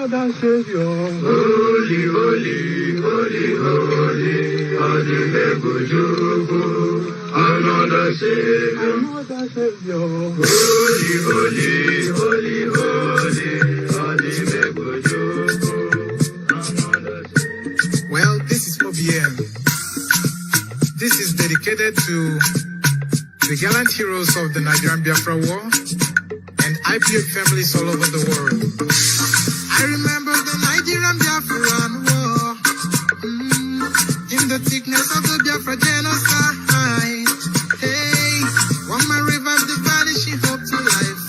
another Savior. Holy, holy, holy, holy, Adimebujuku, another Savior. Another Savior. Holy, holy, holy, holy, Adimebujuku, another Savior. Well, this is OBM. This is dedicated to the gallant heroes of the Nigerian Biafra War and IPO families all over the world. I remember the Nigerian Biafran War, in the thickness of the Biafra genocide. Hey, one man revived the vanishing hope to life.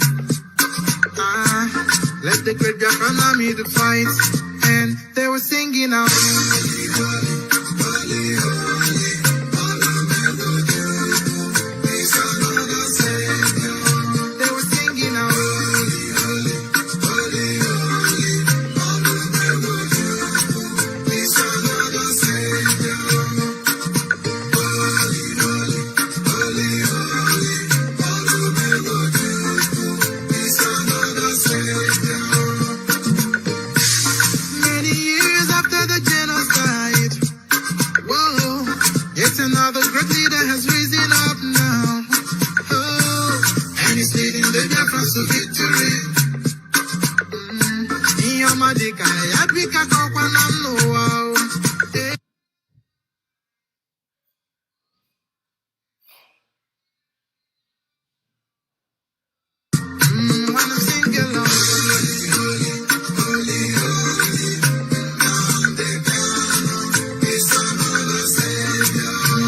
Let the great Biafran army to fight, and they were singing out. Another great leader has risen up now. Oh, and he's leading the Biafrans to victory. Iyomadika, Yabika, Kokwanam, no. When I'm singing along, Nnamdi Kanu is another Savior.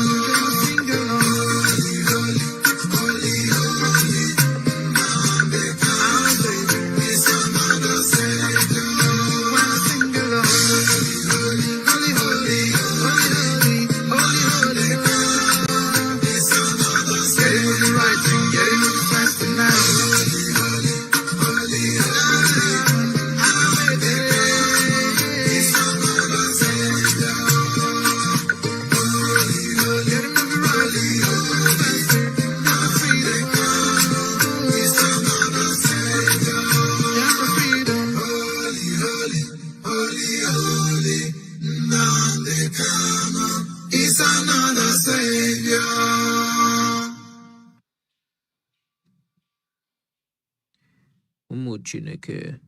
Chineke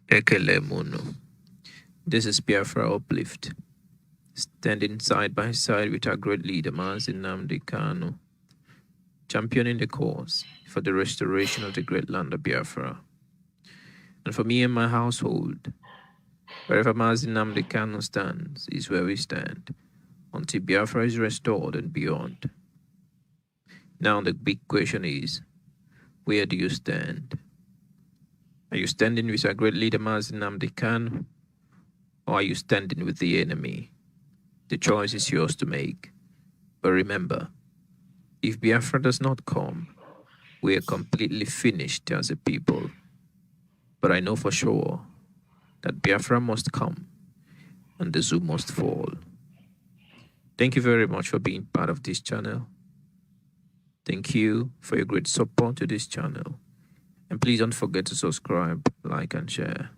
Ekele Mono. This is Biafra Uplift, standing side by side with our great leader Mazi Nnamdi Kanu, championing the cause for the restoration of the great land of Biafra. And for me and my household, wherever Mazi Nnamdi Kanu stands is where we stand, until Biafra is restored and beyond. Now the big question is, where do you stand? Are you standing with our great leader Mazi Nnamdi Kanu, or are you standing with the enemy? The choice is yours to make. But remember, if Biafra does not come, we are completely finished as a people. But I know for sure that Biafra must come and the zoo must fall. Thank you very much for being part of this channel. Thank you for your great support to this channel. And please don't forget to subscribe, like, and share.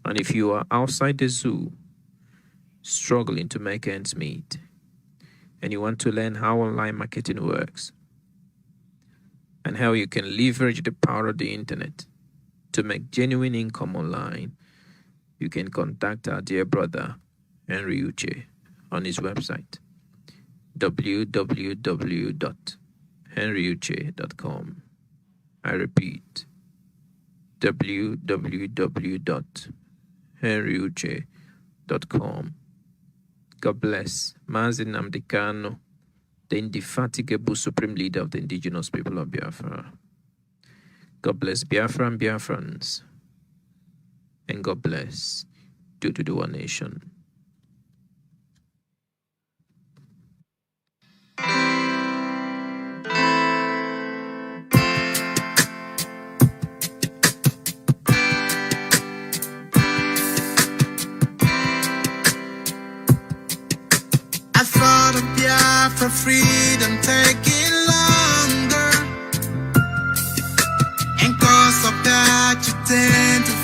And if you are outside the zoo, struggling to make ends meet, and you want to learn how online marketing works, and how you can leverage the power of the internet to make genuine income online, you can contact our dear brother, Henry Uche, on his website, www.henryuche.com. I repeat, www.henryuche.com. God bless Mazi Nnamdi Kanu, the indefatigable supreme leader of the indigenous people of Biafra. God bless Biafra and Biafrans. And God bless Dududuwa Nation. For freedom taking longer, and cause of that you tend to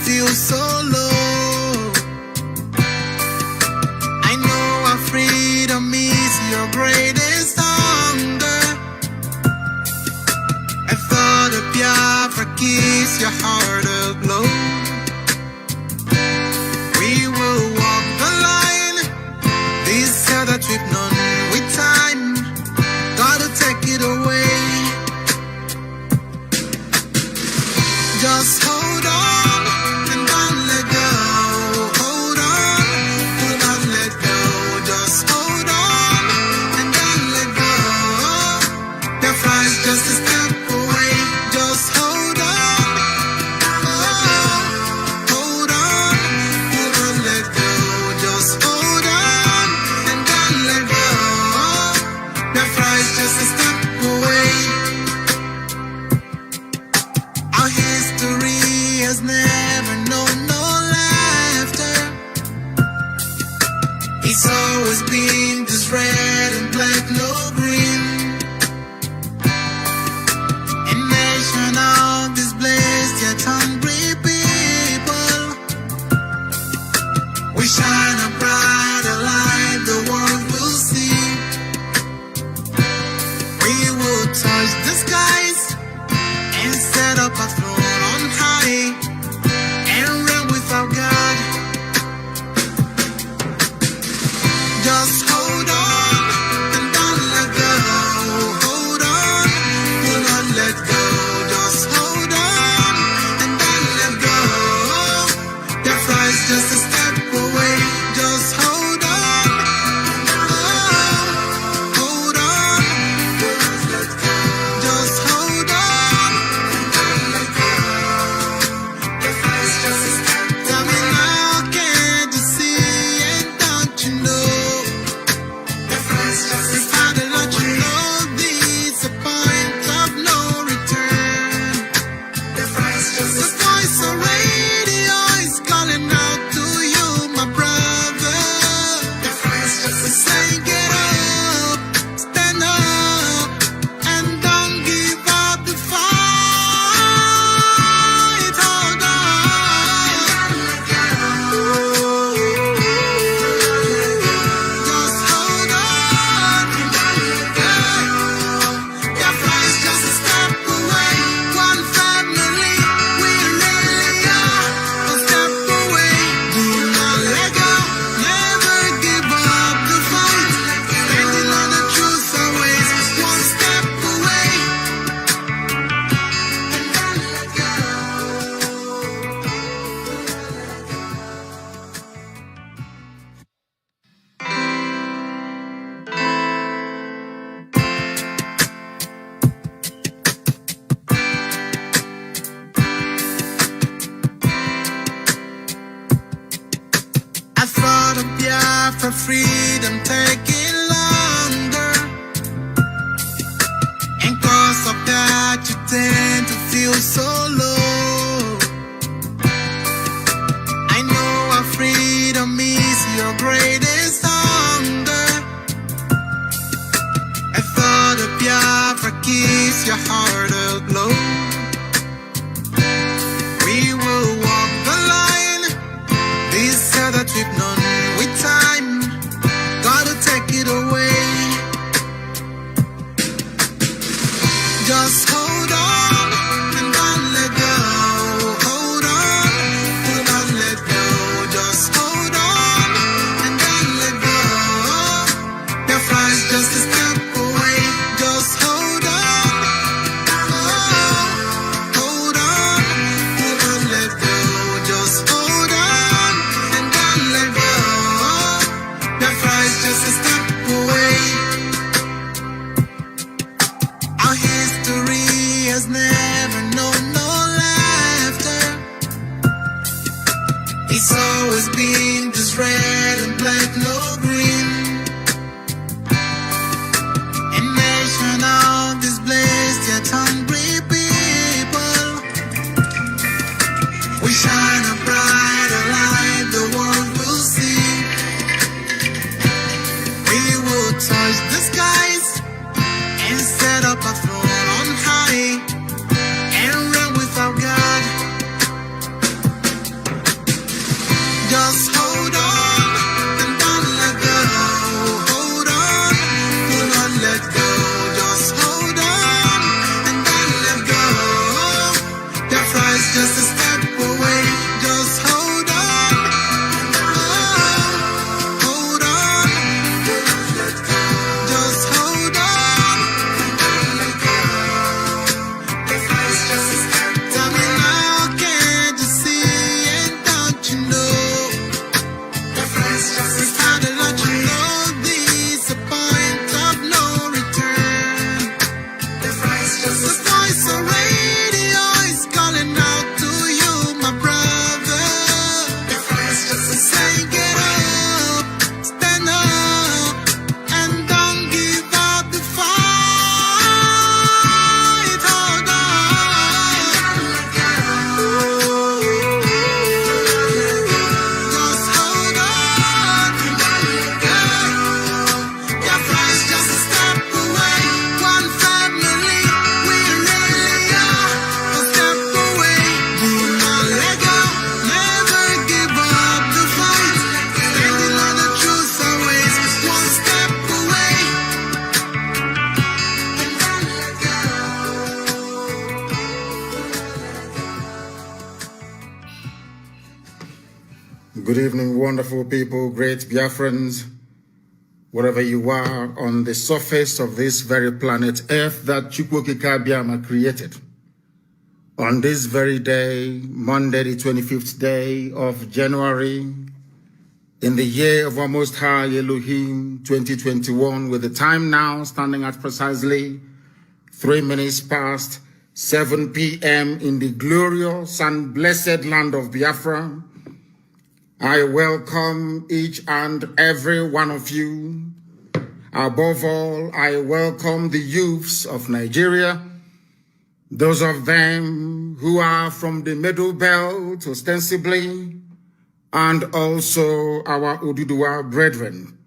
It's always been this red and black, no green. A nation of this blessed yet hungry people. We shine a brighter light the world will see. We will touch the skies and set up a throne on high and reign without God. Just hold on and don't let go. Hold on, do not let go. Just hold on and don't let go. Your flight's just a step away. Just hold on. Hold on. Just hold on. Your flight's just a step away. Tell me now, can't you see and don't you know? If I did let you know this a point of no return. The voice of radio is calling out to you, my brother. Say get up, stand up, and don't give up the fight. Hold on. Just hold on. Your flight's just a step away. One family, we really are a step away. Do not let go, never give up the fight. Standing on the truth always, one step away. And don't let go. I thought of Biafra freedom taking longer, and cause of that you tend to feel so low. I know our freedom is your greatest hunger. I thought of Biafra keeps your heart aglow. We will walk the line. This hell that we've known with time, gotta take Good evening, wonderful people, great Biafrans, wherever you are on the surface of this very planet Earth that Chukwokika created. On this very day, Monday, the 25th day of January, in the year of our Most High Elohim 2021, with the time now standing at precisely 3 minutes past 7 p.m. in the glorious and blessed land of Biafra, I welcome each and every one of you. Above all, I welcome the youths of Nigeria, those of them who are from the Middle Belt, ostensibly, and also our Oduduwa brethren.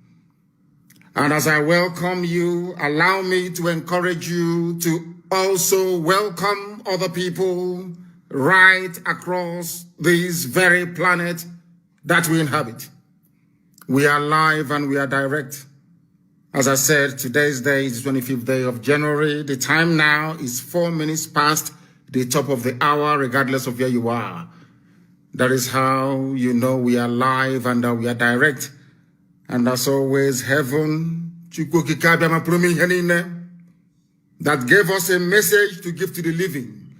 And as I welcome you, allow me to encourage you to also welcome other people right across this very planet that we inhabit. We are live and we are direct. As I said, today's day is the 25th day of January. The time now is 4 minutes past the top of the hour, regardless of where you are. That is how you know we are live and we are direct. And as always, heaven, that gave us a message to give to the living,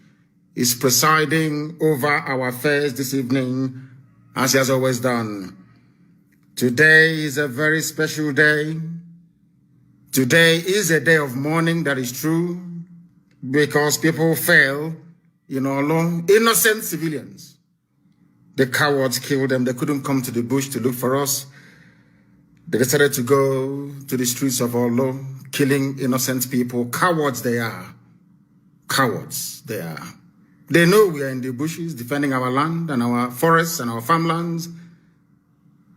is presiding over our affairs this evening, as he has always done. Today is a very special day. Today is a day of mourning, that is true, because people fell, innocent civilians. The cowards killed them. They couldn't come to the bush to look for us. They decided to go to the streets of Olo, killing innocent people. Cowards they are. Cowards they are. They know we are in the bushes defending our land and our forests and our farmlands.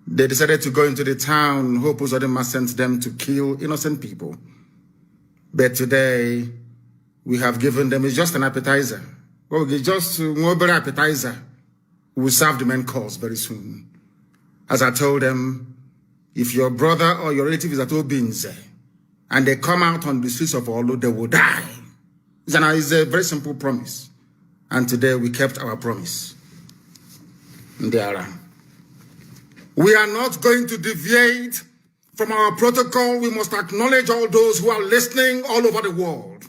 They decided to go into the town. Hope Uzodinma sent them to kill innocent people. But today, we have given them, it's just an appetizer. Well, it's just an appetizer. We'll serve the main course very soon. As I told them, if your brother or your relative is at Obinze, and they come out on the streets of Olo, they will die. It's a very simple promise. And today we kept our promise. We are not going to deviate from our protocol. We must acknowledge all those who are listening all over the world.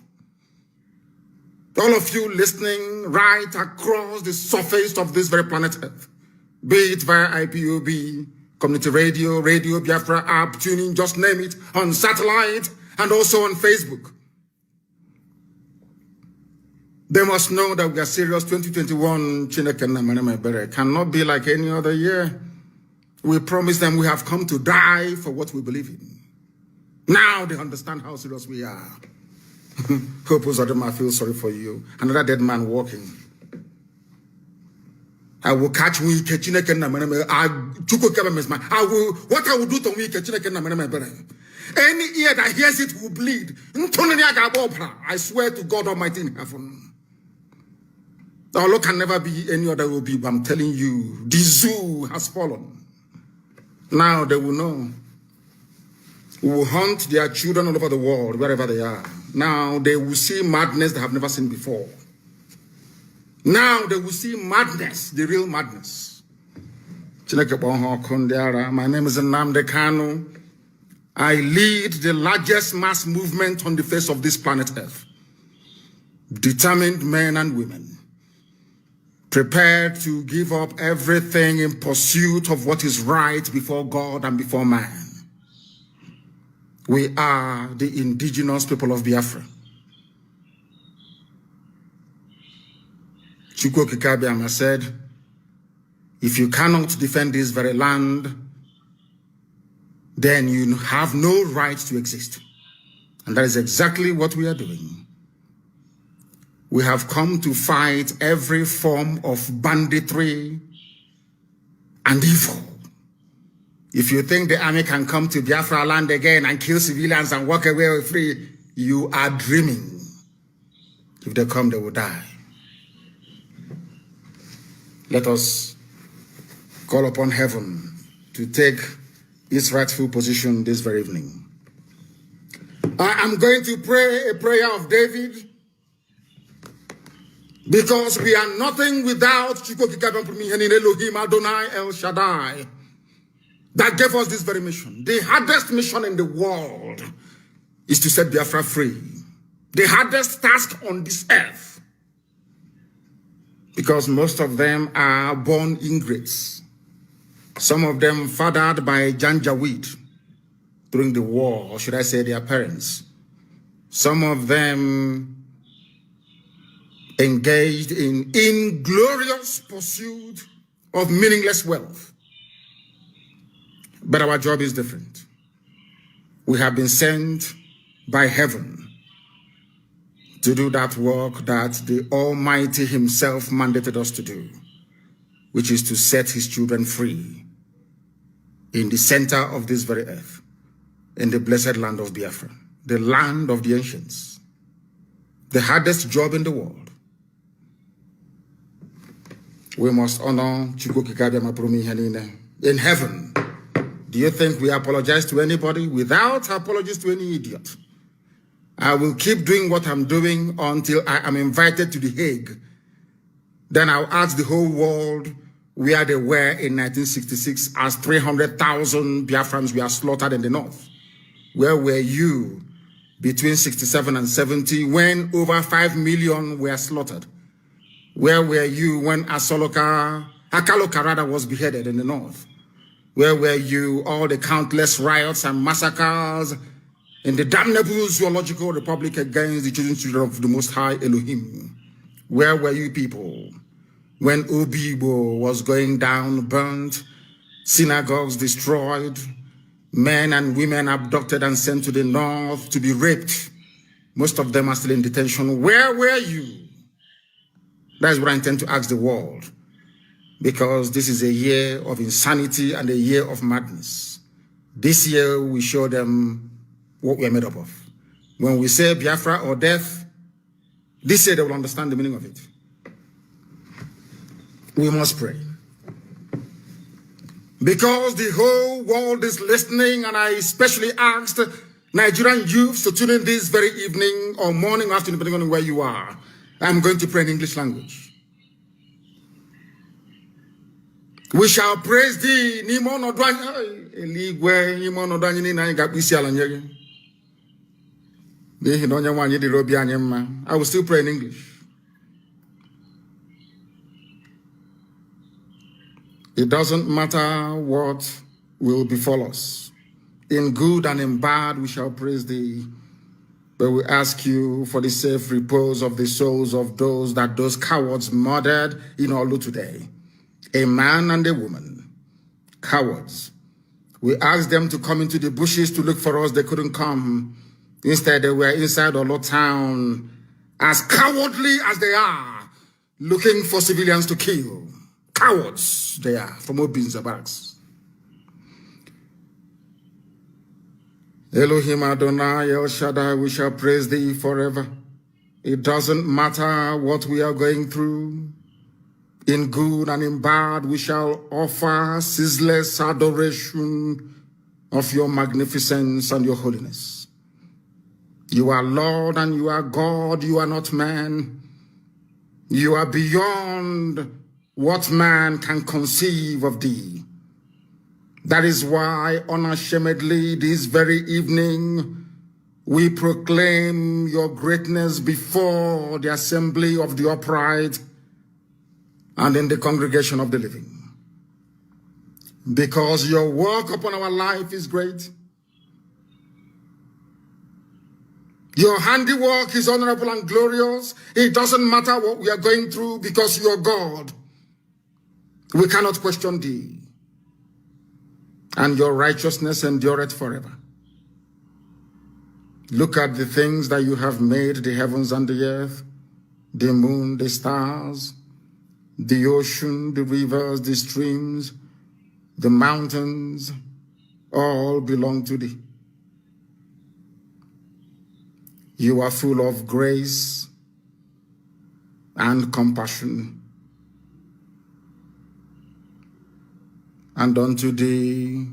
All of you listening right across the surface of this very planet Earth, be it via IPOB, community radio, Radio Biafra app, tuning, just name it, on satellite, and also on Facebook. They must know that we are serious. 2021 cannot be like any other year. We promise them we have come to die for what we believe in. Now they understand how serious we are. Hope Uzodinma feel sorry for you. Another dead man walking. I will catch we what I will do to me any ear that hears it will bleed. I swear to God Almighty in heaven. Our Lord can never be any other will be, but I'm telling you, the zoo has fallen. Now they will know. We will hunt their children all over the world, wherever they are. Now they will see madness they have never seen before. Now they will see madness, the real madness. My name is Nnamdi Kanu. I lead the largest mass movement on the face of this planet Earth. Determined men and women, prepared to give up everything in pursuit of what is right before God and before man. We are the indigenous people of Biafra. Chukwokika said, if you cannot defend this very land, then you have no right to exist. And that is exactly what we are doing. We have come to fight every form of banditry and evil. If you think the army can come to Biafra land again and kill civilians and walk away free, you are dreaming. If they come, they will die. Let us call upon heaven to take its rightful position this very evening. I am going to pray a prayer of David. Because we are nothing without Elohim Adonai El Shaddai that gave us this very mission. The hardest mission in the world is to set Biafra free. The hardest task on this earth. Because most of them are born ingrates. Some of them fathered by Janjaweed during the war, or should I say their parents. Some of them engaged in inglorious pursuit of meaningless wealth. But our job is different. We have been sent by heaven to do that work that the Almighty Himself mandated us to do, which is to set His children free in the center of this very earth, in the blessed land of Biafra, the land of the ancients, the hardest job in the world. We must honor in heaven. Do you think we apologize to anybody? Without apologies to any idiot. I will keep doing what I'm doing until I am invited to The Hague. Then I'll ask the whole world where they were in 1966 as 300,000 Biafrans were slaughtered in the north. Where were you between 67 and 70 when over 5 million were slaughtered? Where were you when Akaloka was beheaded in the north? Where were you all the countless riots and massacres in the damnable zoological republic against the children of the Most High Elohim? Where were you people when Obibo was going down, burnt, synagogues destroyed, men and women abducted and sent to the north to be raped? Most of them are still in detention. Where were you? That is what I intend to ask the world. Because this is a year of insanity and a year of madness. This year we show them what we are made up of. When we say Biafra or death, this year they will understand the meaning of it. We must pray. Because the whole world is listening, and I especially asked Nigerian youths to tune in this very evening or morning or afternoon, depending on where you are. I'm going to pray in English language. We shall praise thee. I will still pray in English. It doesn't matter what will befall us. In good and in bad, we shall praise thee. But we ask you for the safe repose of the souls of those cowards murdered in Olu today. A man and a woman, cowards. We asked them to come into the bushes to look for us. They couldn't come. Instead, they were inside Olo town, as cowardly as they are, looking for civilians to kill. Cowards they are, from Obinza barracks. Elohim Adonai El Shaddai, we shall praise thee forever. It doesn't matter what we are going through. In good and in bad, we shall offer ceaseless adoration of your magnificence and your holiness. You are Lord and you are God, you are not man. You are beyond what man can conceive of thee. That is why unashamedly this very evening we proclaim your greatness before the assembly of the upright and in the congregation of the living. Because your work upon our life is great. Your handiwork is honorable and glorious. It doesn't matter what we are going through because you are God. We cannot question thee. And your righteousness endureth forever. Look at the things that you have made, the heavens and the earth, the moon, the stars, the ocean, the rivers, the streams, the mountains, all belong to thee. You are full of grace and compassion. And unto thee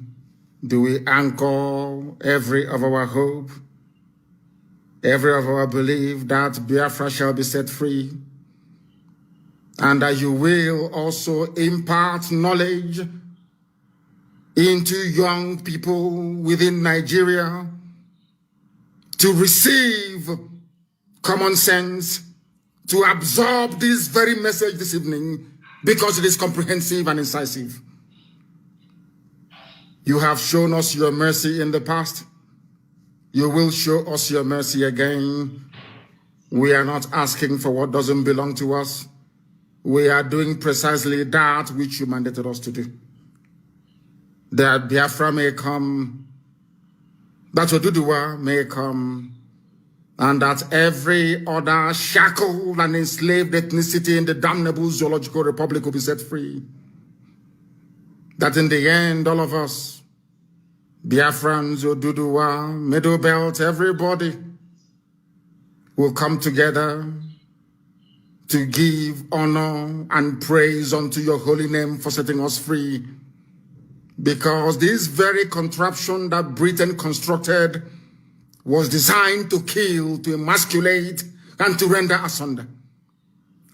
do we anchor every of our hope, every of our belief that Biafra shall be set free, and that you will also impart knowledge into young people within Nigeria to receive common sense, to absorb this very message this evening, because it is comprehensive and incisive. You have shown us your mercy in the past. You will show us your mercy again. We are not asking for what doesn't belong to us. We are doing precisely that which you mandated us to do. That Biafra may come, that Oduduwa may come, and that every other shackled and enslaved ethnicity in the damnable zoological republic will be set free. That in the end, all of us, Biafrans, Oduduwa, Middle Belt, everybody will come together to give honor and praise unto your holy name for setting us free. Because this very contraption that Britain constructed was designed to kill, to emasculate, and to render asunder.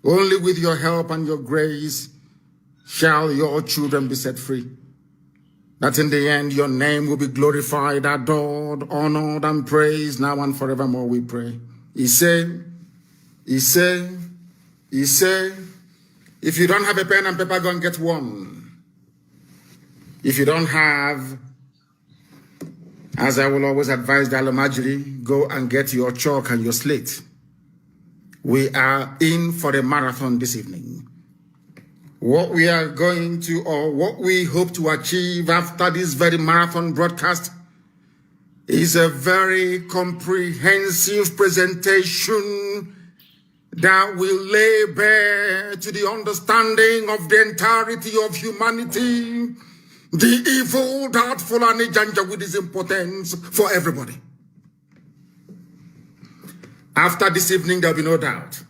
Only with your help and your grace shall your children be set free. That in the end your name will be glorified, adored, honored, and praised now and forevermore, we pray. He said, if you don't have a pen and paper, go and get one. If you don't have, as I will always advise the Alomajiri, go and get your chalk and your slate. We are in for a marathon this evening. What we are going to, or what we hope to achieve after this very marathon broadcast, is a very comprehensive presentation that will lay bare to the understanding of the entirety of humanity the evil that Fulani Janjaweed is importance for everybody. After this evening, there'll be no doubt.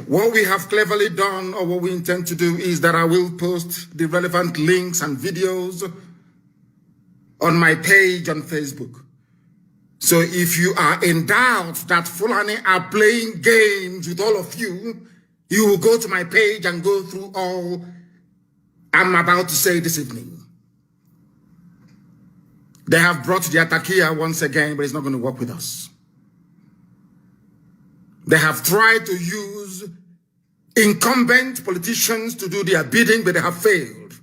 What we have cleverly done, or what we intend to do, is that I will post the relevant links and videos on my page on Facebook. So if you are in doubt that Fulani are playing games with all of you, you will go to my page and go through all I'm about to say this evening. They have brought the attack here once again, but it's not going to work with us. They have tried to use incumbent politicians to do their bidding, but they have failed.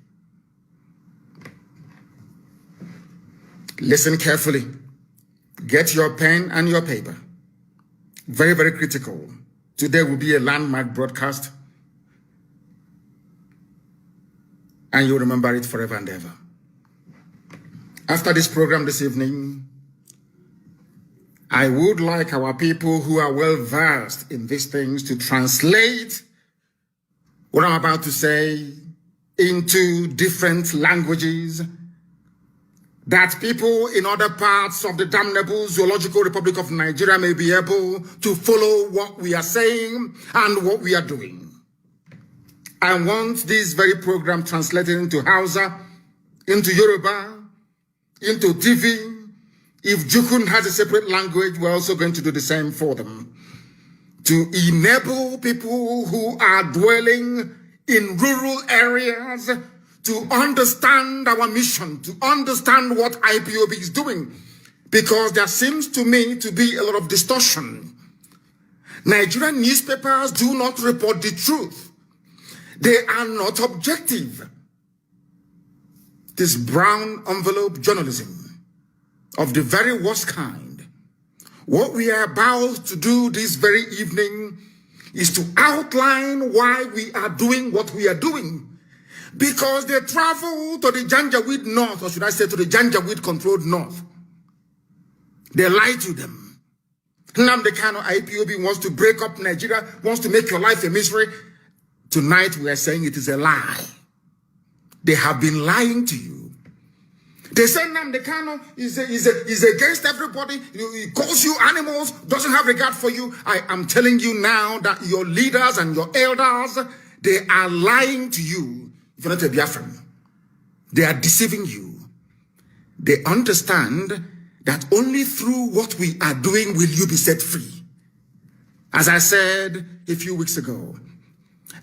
Listen carefully. Get your pen and your paper. Very, very critical. Today will be a landmark broadcast, and you'll remember it forever and ever. After this program this evening, I would like our people who are well versed in these things to translate what I'm about to say into different languages, that people in other parts of the damnable Zoological Republic of Nigeria may be able to follow what we are saying and what we are doing. I want this very program translated into Hausa, into Yoruba, into TV. If Jukun has a separate language, we're also going to do the same for them, to enable people who are dwelling in rural areas to understand our mission, to understand what IPOB is doing, because there seems to me to be a lot of distortion. Nigerian newspapers do not report the truth. They are not objective. This brown envelope journalism of the very worst kind. What we are about to do this very evening is to outline why we are doing what we are doing. Because they travel to the Janjaweed North, or should I say to the Janjaweed controlled North. They lie to them. Nnamdi Kanu IPOB wants to break up Nigeria, wants to make your life a misery. Tonight we are saying it is a lie. They have been lying to you. They say Nnamdi Kanu is against everybody. He calls you animals, doesn't have regard for you. I am telling you now that your leaders and your elders, they are lying to you. If you're not a Biafran, they are deceiving you. They understand that only through what we are doing will you be set free. As I said a few weeks ago,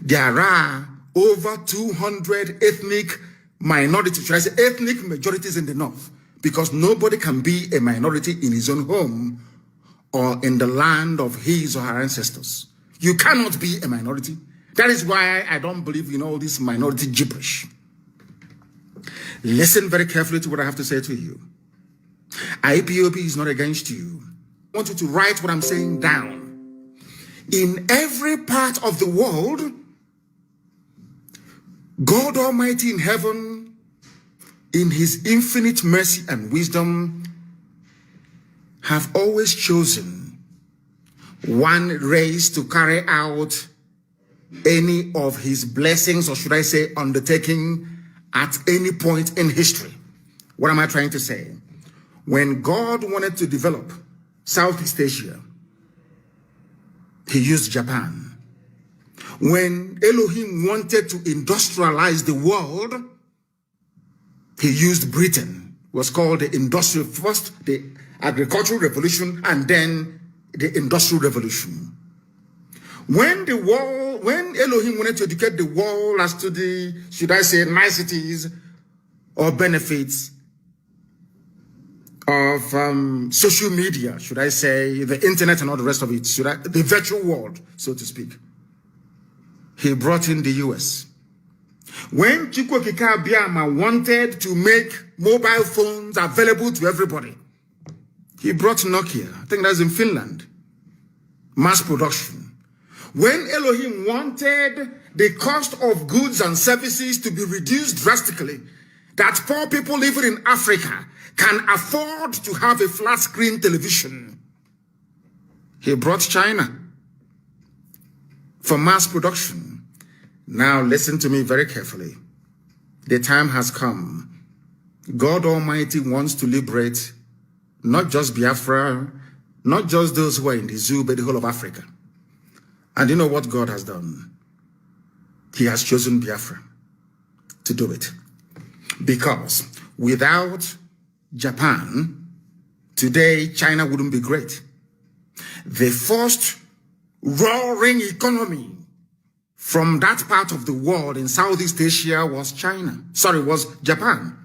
There are over 200 ethnic minorities, should I say ethnic majorities in the north, because nobody can be a minority in his own home or in the land of his or her ancestors. You cannot be a minority. That is why I don't believe in all this minority gibberish. Listen very carefully to what I have to say to you. IPOB is not against you. I want you to write what I'm saying down. In every part of the world, God Almighty in heaven, in his infinite mercy and wisdom, have always chosen one race to carry out any of his blessings, or should I say undertaking, at any point in history. What am I trying to say? When God wanted to develop Southeast Asia, he used Japan. When Elohim wanted to industrialize the world, he used Britain. It was called the industrial, first the agricultural revolution and then the industrial revolution. When Elohim wanted to educate the world as to the, should I say, niceties or benefits of social media, should I say, the internet and all the rest of it, the virtual world, so to speak, he brought in the US. When Chukwuokike Abiama wanted to make mobile phones available to everybody, he brought Nokia. I think that's in Finland. Mass production. When Elohim wanted the cost of goods and services to be reduced drastically, that poor people living in Africa can afford to have a flat screen television, he brought China for mass production. Now listen to me very carefully. The time has come. God Almighty wants to liberate not just Biafra, not just those who are in the zoo, but the whole of Africa. And you know what God has done? He has chosen Biafra to do it. Because without Japan, today China wouldn't be great. The first roaring economy from that part of the world in Southeast Asia was was Japan.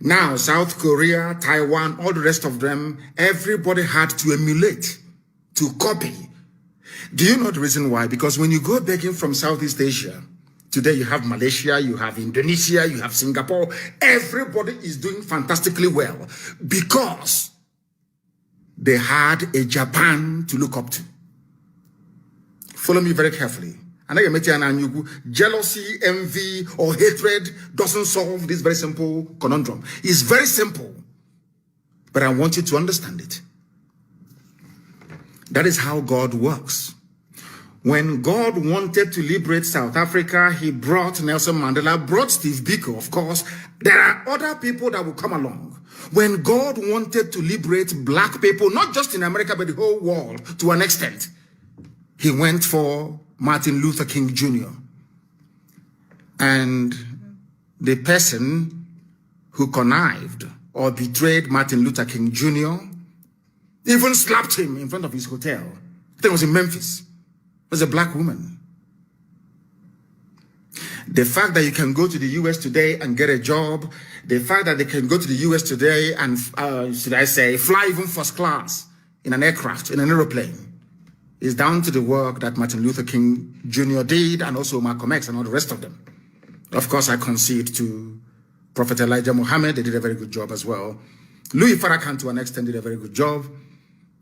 Now, South Korea, Taiwan, all the rest of them, everybody had to emulate, to copy. Do you know the reason why? Because when you go begging from Southeast Asia, today you have Malaysia, you have Indonesia, you have Singapore, everybody is doing fantastically well because they had a Japan to look up to. Follow me very carefully. Jealousy, envy, or hatred doesn't solve this very simple conundrum. It's very simple, but I want you to understand it. That is how God works. When God wanted to liberate South Africa, he brought Nelson Mandela, brought Steve Biko, of course. There are other people that will come along. When God wanted to liberate black people, not just in America, but the whole world to an extent, he went for Martin Luther King Jr. And the person who connived or betrayed Martin Luther King Jr. even slapped him in front of his hotel. I think it was in Memphis. It was a black woman. The fact that you can go to the US today and get a job, the fact that they can go to the US today and, should I say, fly even first class in an aircraft, in an aeroplane, is down to the work that Martin Luther King Jr. did and also Malcolm X and all the rest of them. Of course, I concede to Prophet Elijah Muhammad. They did a very good job as well. Louis Farrakhan, to an extent, did a very good job.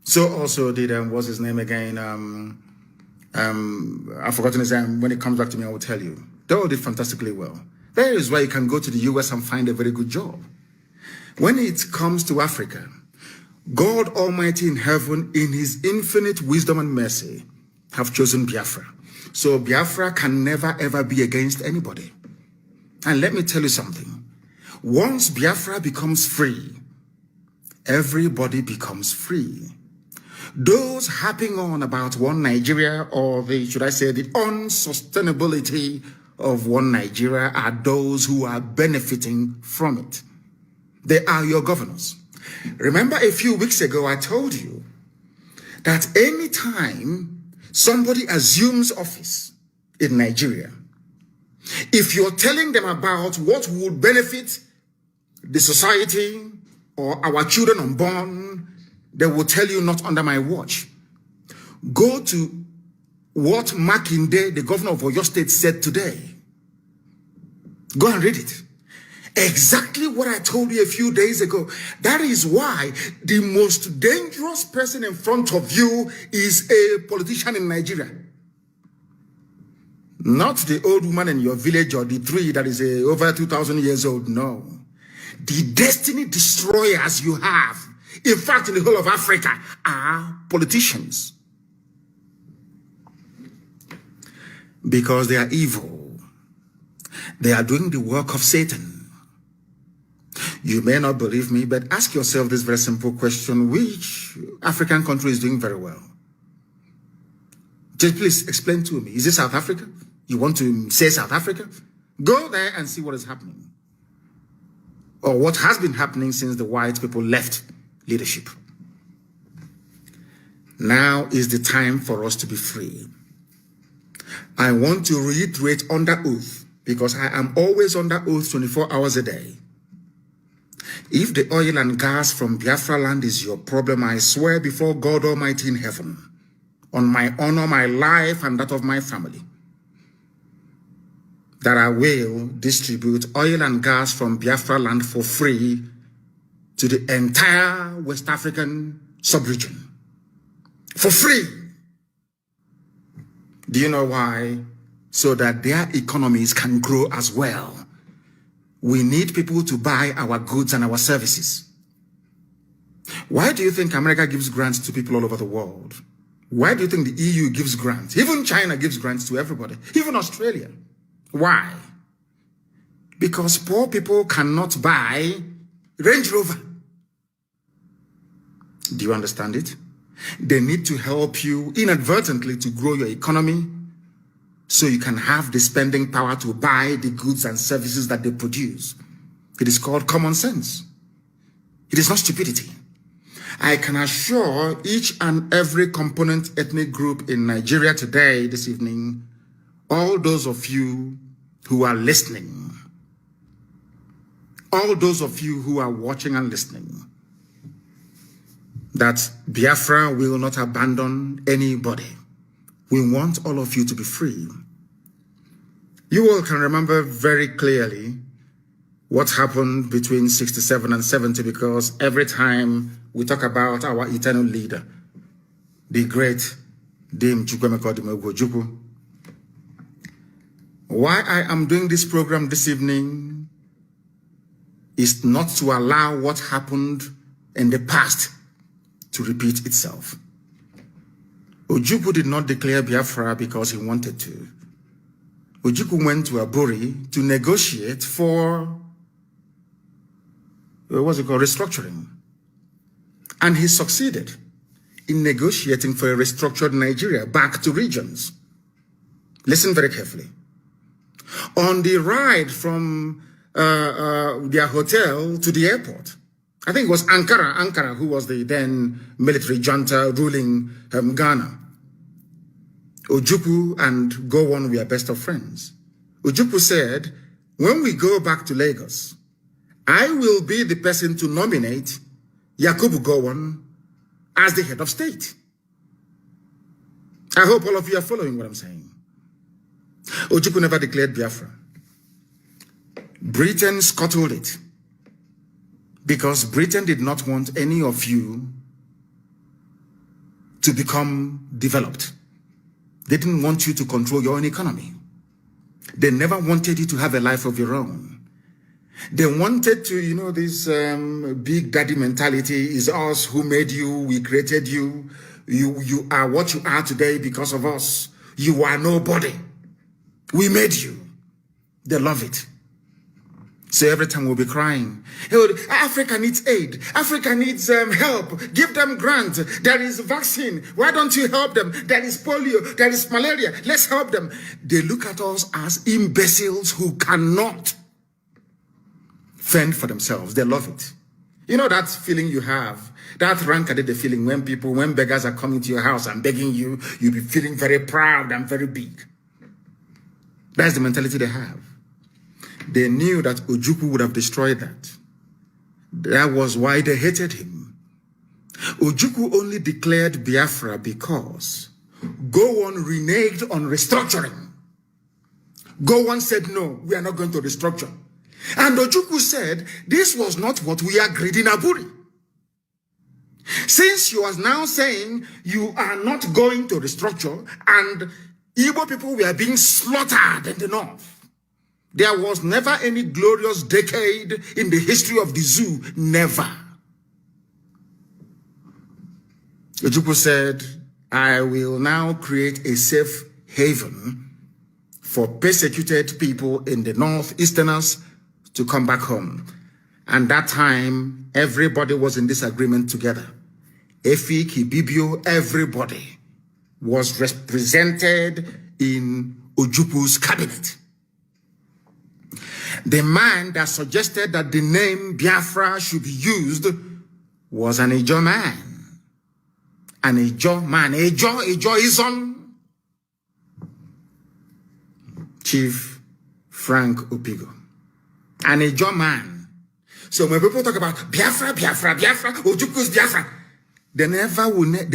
So also did, what's his name again? I've forgotten his name. When it comes back to me, I will tell you. They all did fantastically well. That is why you can go to the US and find a very good job. When it comes to Africa, God Almighty in heaven, in his infinite wisdom and mercy, have chosen Biafra. So Biafra can never ever be against anybody. And let me tell you something. Once Biafra becomes free, everybody becomes free. Those harping on about one Nigeria, or the, should I say, the unsustainability of one Nigeria, are those who are benefiting from it. They are your governors. Remember a few weeks ago, I told you that anytime somebody assumes office, in Nigeria. If you're telling them about what would benefit the society or our children unborn, they will tell you not under my watch. Go to what Makinde, the governor of Oyo State, said today. Go and read it. Exactly what I told you a few days ago. That is why the most dangerous person in front of you is a politician in Nigeria. Not the old woman in your village or the tree that is over 2,000 years old. No. The destiny destroyers you have, in fact, in the whole of Africa, are politicians. Because they are evil. They are doing the work of Satan. You may not believe me, but ask yourself this very simple question. Which African country is doing very well? Just please explain to me. Is it South Africa? You want to say South Africa? Go there and see what is happening. Or what has been happening since the white people left leadership. Now is the time for us to be free. I want to reiterate under oath, because I am always under oath 24 hours a day. If the oil and gas from Biafra land is your problem, I swear before God Almighty in heaven, on my honor, my life, and that of my family, that I will distribute oil and gas from Biafra land for free to the entire West African sub-region. For free. Do you know why? So that their economies can grow as well. We need people to buy our goods and our services. Why do you think America gives grants to people all over the world? Why do you think the EU gives grants? Even China gives grants to everybody. Even Australia. Why? Because poor people cannot buy Range Rover. Do you understand it? They need to help you inadvertently to grow your economy so you can have the spending power to buy the goods and services that they produce. It is called common sense. It is not stupidity. I can assure each and every component ethnic group in Nigeria today, this evening, all those of you who are listening, all those of you who are watching and listening, that Biafra will not abandon anybody. We want all of you to be free. You all can remember very clearly what happened between 67 and 70, because every time we talk about our eternal leader, the great Dame Chukwemeka Ojukwu. Why I am doing this program this evening is not to allow what happened in the past to repeat itself. Ojukwu did not declare Biafra because he wanted to. Ojukwu went to Aburi to negotiate for, what's it called, restructuring. And he succeeded in negotiating for a restructured Nigeria back to regions. Listen very carefully. On the ride from their hotel to the airport, I think it was Ankara who was the then military junta ruling Ghana. Ojukwu and Gowon were best of friends. Ojukwu said, when we go back to Lagos, I will be the person to nominate Yakubu Gowon as the head of state. I hope all of you are following what I'm saying. Ojukwu never declared Biafra. Britain scuttled it, because Britain did not want any of you to become developed. They didn't want you to control your own economy. They never wanted you to have a life of your own. They wanted to, you know, this big daddy mentality is us who made you, we created you. You are what you are today because of us. You are nobody. We made you. They love it. So every time we'll be crying, hey, Africa needs aid. Africa needs help. Give them grant. There is vaccine. Why don't you help them? There is polio. There is malaria. Let's help them. They look at us as imbeciles who cannot fend for themselves. They love it. You know that feeling you have, that rankadede feeling when beggars are coming to your house and begging you, you'll be feeling very proud and very big. That's the mentality they have. They knew that Ojukwu would have destroyed that. That was why they hated him. Ojukwu only declared Biafra because Gowon reneged on restructuring. Gowon said, no, we are not going to restructure. And Ojukwu said, this was not what we agreed in Aburi. Since you are now saying you are not going to restructure and Igbo people were being slaughtered in the north, there was never any glorious decade in the history of the zoo. Never. Ojukwu said, I will now create a safe haven for persecuted people in the northeasterners to come back home. And that time, everybody was in this agreement together. Efik, Ibibio, everybody was represented in Ojukwu's cabinet. The man that suggested that the name Biafra should be used was an Ijo man. An Ijo man. Ijo is on Chief Frank Opigo. An Ijo man. So when people talk about Biafra, Ojukwu's Biafra, they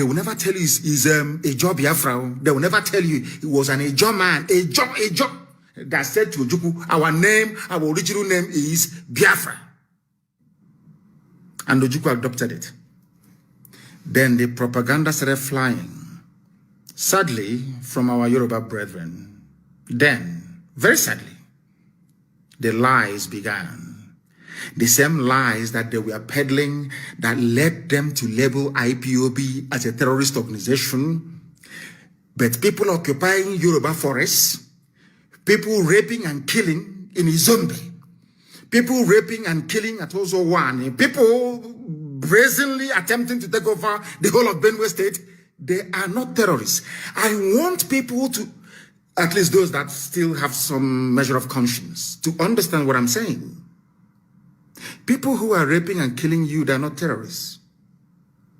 will never tell you is Ijo Biafra. They will never tell you it was an Ijo man. Ijo. That said to Ojukwu, our original name is Biafra. And Ojukwu adopted it. Then the propaganda started flying. Sadly, from our Yoruba brethren. Then, very sadly, the lies began. The same lies that they were peddling that led them to label IPOB as a terrorist organization. But people occupying Yoruba forests, people raping and killing in Izombe, people raping and killing at Ozo One, people brazenly attempting to take over the whole of Benue State, they are not terrorists. I want people to, at least those that still have some measure of conscience, to understand what I'm saying. People who are raping and killing you, they are not terrorists.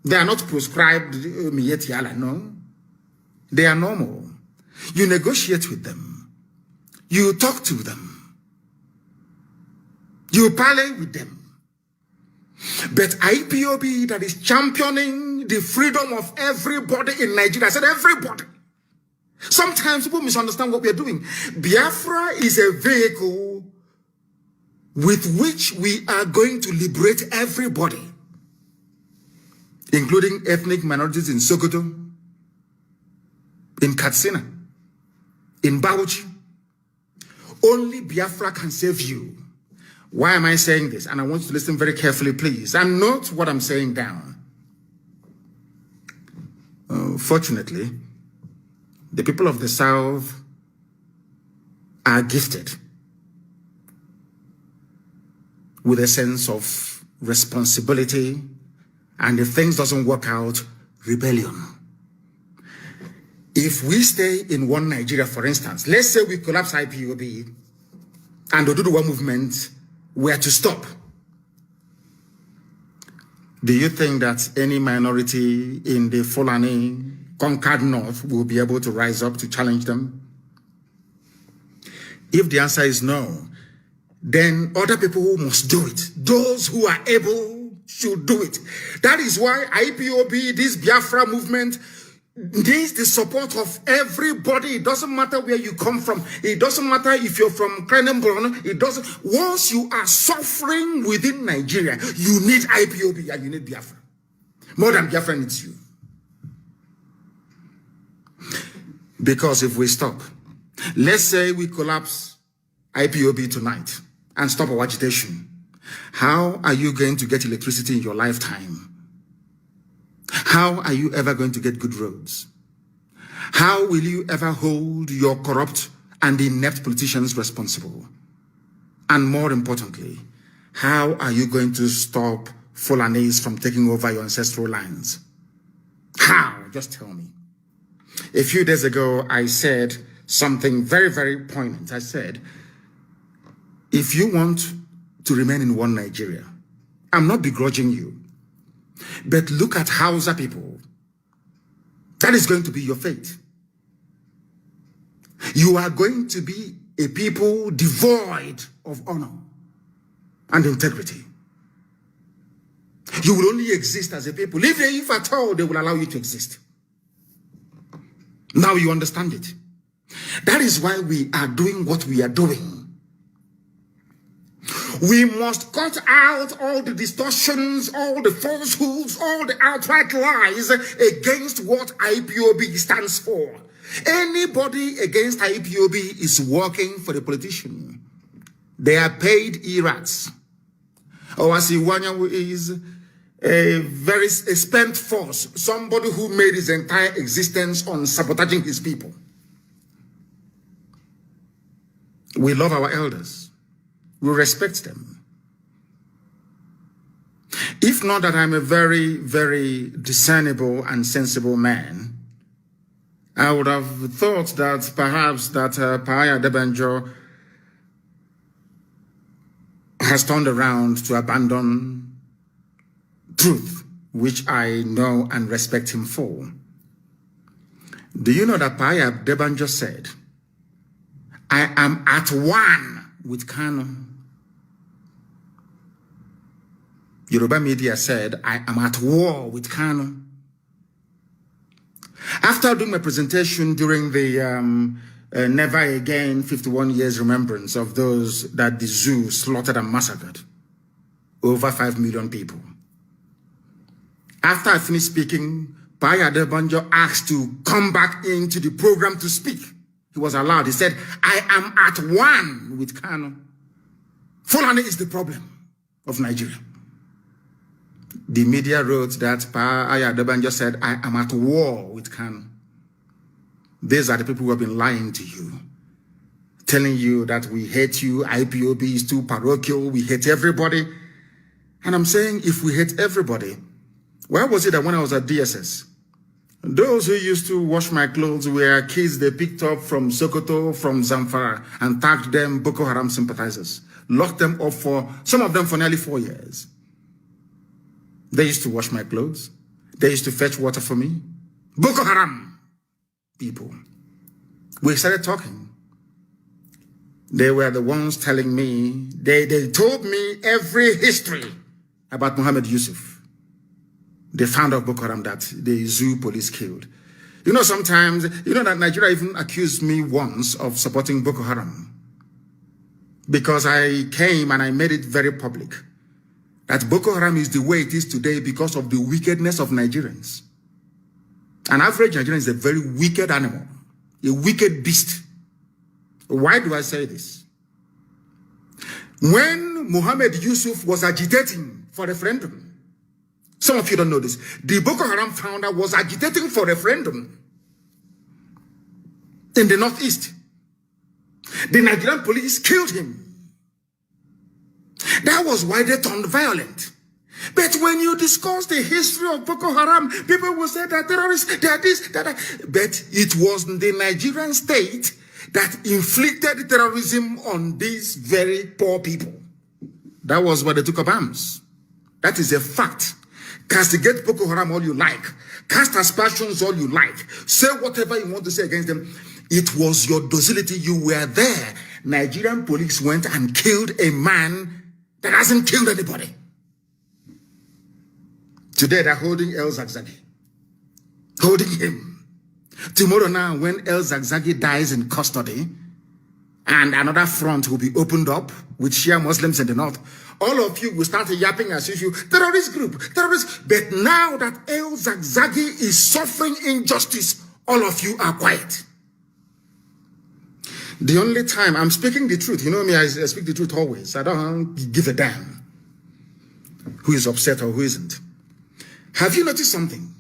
They are not proscribed Mietiala, no. They are normal. You negotiate with them. You talk to them. You parley with them. But IPOB that is championing the freedom of everybody in Nigeria, I said everybody. Sometimes people misunderstand what we are doing. Biafra is a vehicle with which we are going to liberate everybody, including ethnic minorities in Sokoto, in Katsina, in Bauchi. Only Biafra can save you. Why am I saying this? And I want you to listen very carefully, please, and note what I'm saying down. Fortunately, the people of the South are gifted with a sense of responsibility, and if things doesn't work out, rebellion. If we stay in one Nigeria, for instance, let's say we collapse IPOB and the Oduduwa movement were to stop, do you think that any minority in the Fulani conquered North will be able to rise up to challenge them? If the answer is no, then other people must do it. Those who are able should do it. That is why IPOB, this Biafra movement, needs the support of everybody. It doesn't matter where you come from. It doesn't matter if you're from Kanu. It doesn't. Once you are suffering within Nigeria, you need IPOB and you need Biafra. More than Biafra needs you. Because if we stop, let's say we collapse IPOB tonight and stop our agitation, how are you going to get electricity in your lifetime? How are you ever going to get good roads? How will you ever hold your corrupt and inept politicians responsible? And more importantly, how are you going to stop Fulanese from taking over your ancestral lands? How? Just tell me. A few days ago, I said something very, very poignant. I said, if you want to remain in one Nigeria, I'm not begrudging you, but look at Hausa people. That is going to be your fate. You are going to be a people devoid of honor and integrity. You will only exist as a people, if at all they will allow you to exist. Now you understand it. That is why we are doing what we are doing. We must cut out all the distortions, all the falsehoods, all the outright lies against what IPOB stands for. Anybody against IPOB is working for the politician. They are paid irats. Owasiwanya is a very spent force, somebody who made his entire existence on sabotaging his people. We love our elders. We respect them. If not that I'm a very, very discernible and sensible man, I would have thought that perhaps that Paya Debanjo has turned around to abandon truth, which I know and respect him for. Do you know that Paya Debanjo said, I am at one with Kanu? Yoruba media said, I am at war with Kanu. After doing my presentation during the Never Again 51 years remembrance of those that the zoo slaughtered and massacred, over 5 million people. After I finished speaking, Paya Debanjo asked to come back into the program to speak. He was allowed. He said, I am at one with Kanu. Fulani is the problem of Nigeria. The media wrote that Paya Debanjo said, I am at war with Kanu. These are the people who have been lying to you, telling you that we hate you, IPOB is too parochial, we hate everybody. And I'm saying, if we hate everybody, why was it that when I was at DSS, those who used to wash my clothes were kids they picked up from Sokoto, from Zamfara, and tagged them Boko Haram sympathizers, locked them up for, some of them for nearly 4 years. They used to wash my clothes. They used to fetch water for me. Boko Haram people. We started talking. They were the ones telling me, they told me every history about Muhammad Yusuf, the founder of Boko Haram that the zoo police killed. You know, sometimes, you know that Nigeria even accused me once of supporting Boko Haram because I came and I made it very public that Boko Haram is the way it is today because of the wickedness of Nigerians. An average Nigerian is a very wicked animal, a wicked beast. Why do I say this? When Muhammad Yusuf was agitating for referendum, some of you don't know this, the Boko Haram founder was agitating for referendum in the Northeast. The Nigerian police killed him. That was why they turned violent. But when you discuss the history of Boko Haram, people will say that terrorists, they are this, that. But it was the Nigerian state that inflicted terrorism on these very poor people. That was why they took up arms. That is a fact. Castigate Boko Haram all you like. Cast aspersions all you like. Say whatever you want to say against them. It was your docility. You were there. Nigerian police went and killed a man that hasn't killed anybody. Today they're holding El Zagzagi. Holding him. Tomorrow now, when El Zagzagi dies in custody, and another front will be opened up with Shia Muslims in the north, all of you will start yapping as usual, terrorist group, terrorist. But now that El Zagzagi is suffering injustice, all of you are quiet. The only time I'm speaking the truth, you know me, I speak the truth always. I don't give a damn who is upset or who isn't. Have you noticed something?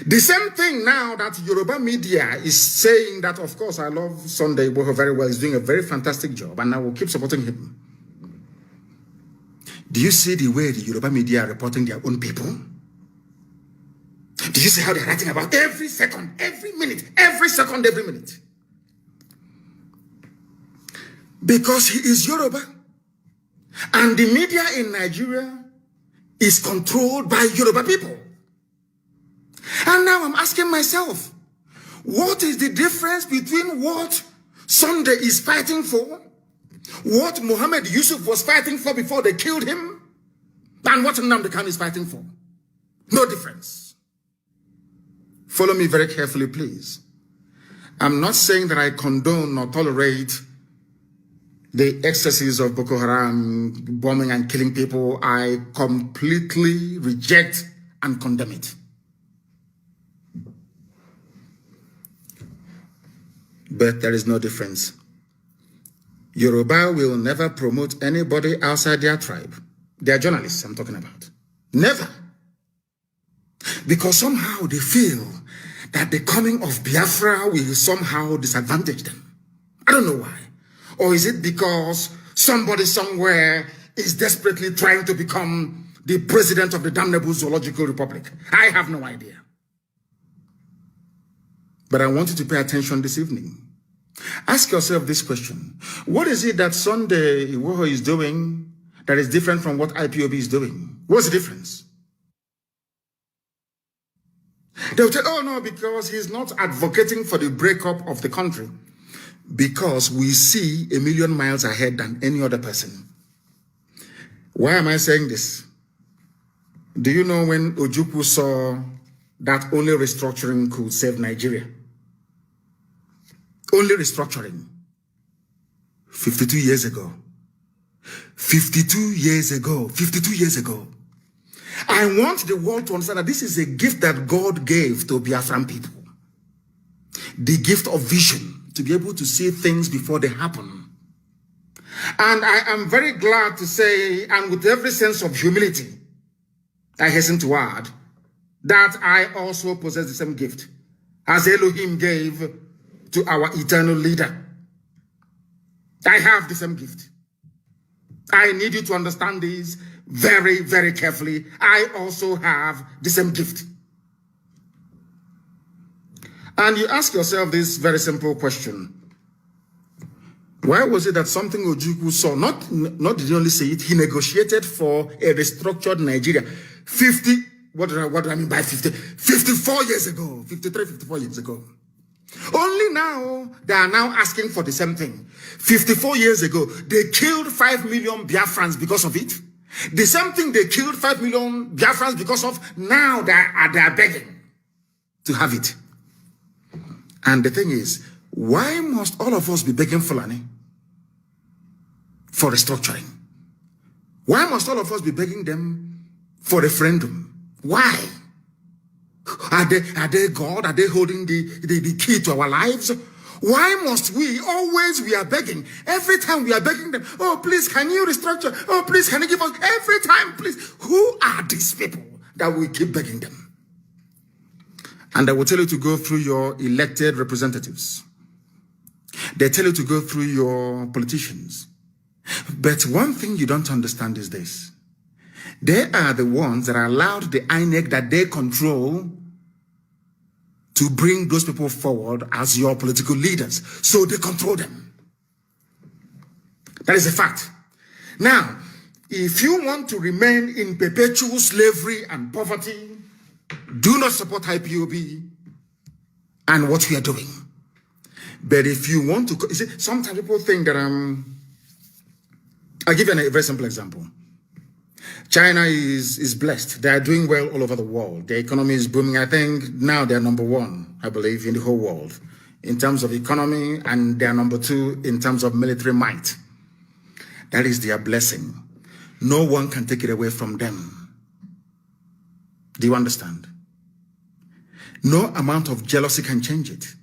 The same thing now that Yoruba media is saying that, of course, I love Sunday Igboho very well. He's doing a very fantastic job, and I will keep supporting him. Do you see the way the Yoruba media are reporting their own people? Do you see how they're writing about every second, every minute, every second, every minute? Because he is Yoruba. And the media in Nigeria is controlled by Yoruba people. And now I'm asking myself, what is the difference between what Sunday is fighting for what Muhammad Yusuf was fighting for before they killed him, and what Nnamdi Kanu is fighting for. No difference. Follow me very carefully, please. I'm not saying that I condone or tolerate the excesses of Boko Haram bombing and killing people. I completely reject and condemn it. But there is no difference. Yoruba will never promote anybody outside their tribe. They are journalists I'm talking about. Never. Because somehow they feel that the coming of Biafra will somehow disadvantage them. I don't know why. Or is it because somebody somewhere is desperately trying to become the president of the damnable Zoological Republic? I have no idea. But I want you to pay attention this evening. Ask yourself this question. What is it that Sunday Iwoho is doing that is different from what IPOB is doing? What's the difference? They'll say, oh no, because he's not advocating for the breakup of the country. Because we see a million miles ahead than any other person. Why am I saying this? Do you know when Ojukwu saw that only restructuring could save Nigeria? Only restructuring. 52 years ago. 52 years ago. 52 years ago. I want the world to understand that this is a gift that God gave to Biafran people. The gift of vision, to be able to see things before they happen. And I am very glad to say, and with every sense of humility, I hasten to add, that I also possess the same gift as Elohim gave to our eternal leader. I have the same gift. I need you to understand this very, very carefully. I also have the same gift. And you ask yourself this very simple question. Why was it that something Ojukwu saw, not did he only say it, he negotiated for a restructured Nigeria what do I mean by 50? 54 years ago, 53, 54 years ago. Only now, they are now asking for the same thing. 54 years ago, they killed 5 million Biafrans because of it. The same thing they killed 5 million Biafrans because of, now they are begging to have it. And the thing is, why must all of us be begging Fulani for restructuring? Why must all of us be begging them for referendum? Why? Are they God? Are they holding the key to our lives? Why must we are begging? Every time we are begging them, oh, please, can you restructure? Oh, please, can you give us? Every time, please. Who are these people that we keep begging them? And I will tell you to go through your elected representatives. They tell you to go through your politicians. But one thing you don't understand is this. They are the ones that allowed the INEC that they control to bring those people forward as your political leaders. So they control them. That is a fact. Now, if you want to remain in perpetual slavery and poverty, do not support IPOB and what we are doing. But if you want to, you see, sometimes people think that I'll give you a very simple example. China is blessed. They are doing well all over the world. The economy is booming. I think now they're #1, I believe, in the whole world in terms of economy, and they're #2 in terms of military might. That is their blessing. No one can take it away from them. Do you understand? No amount of jealousy can change it.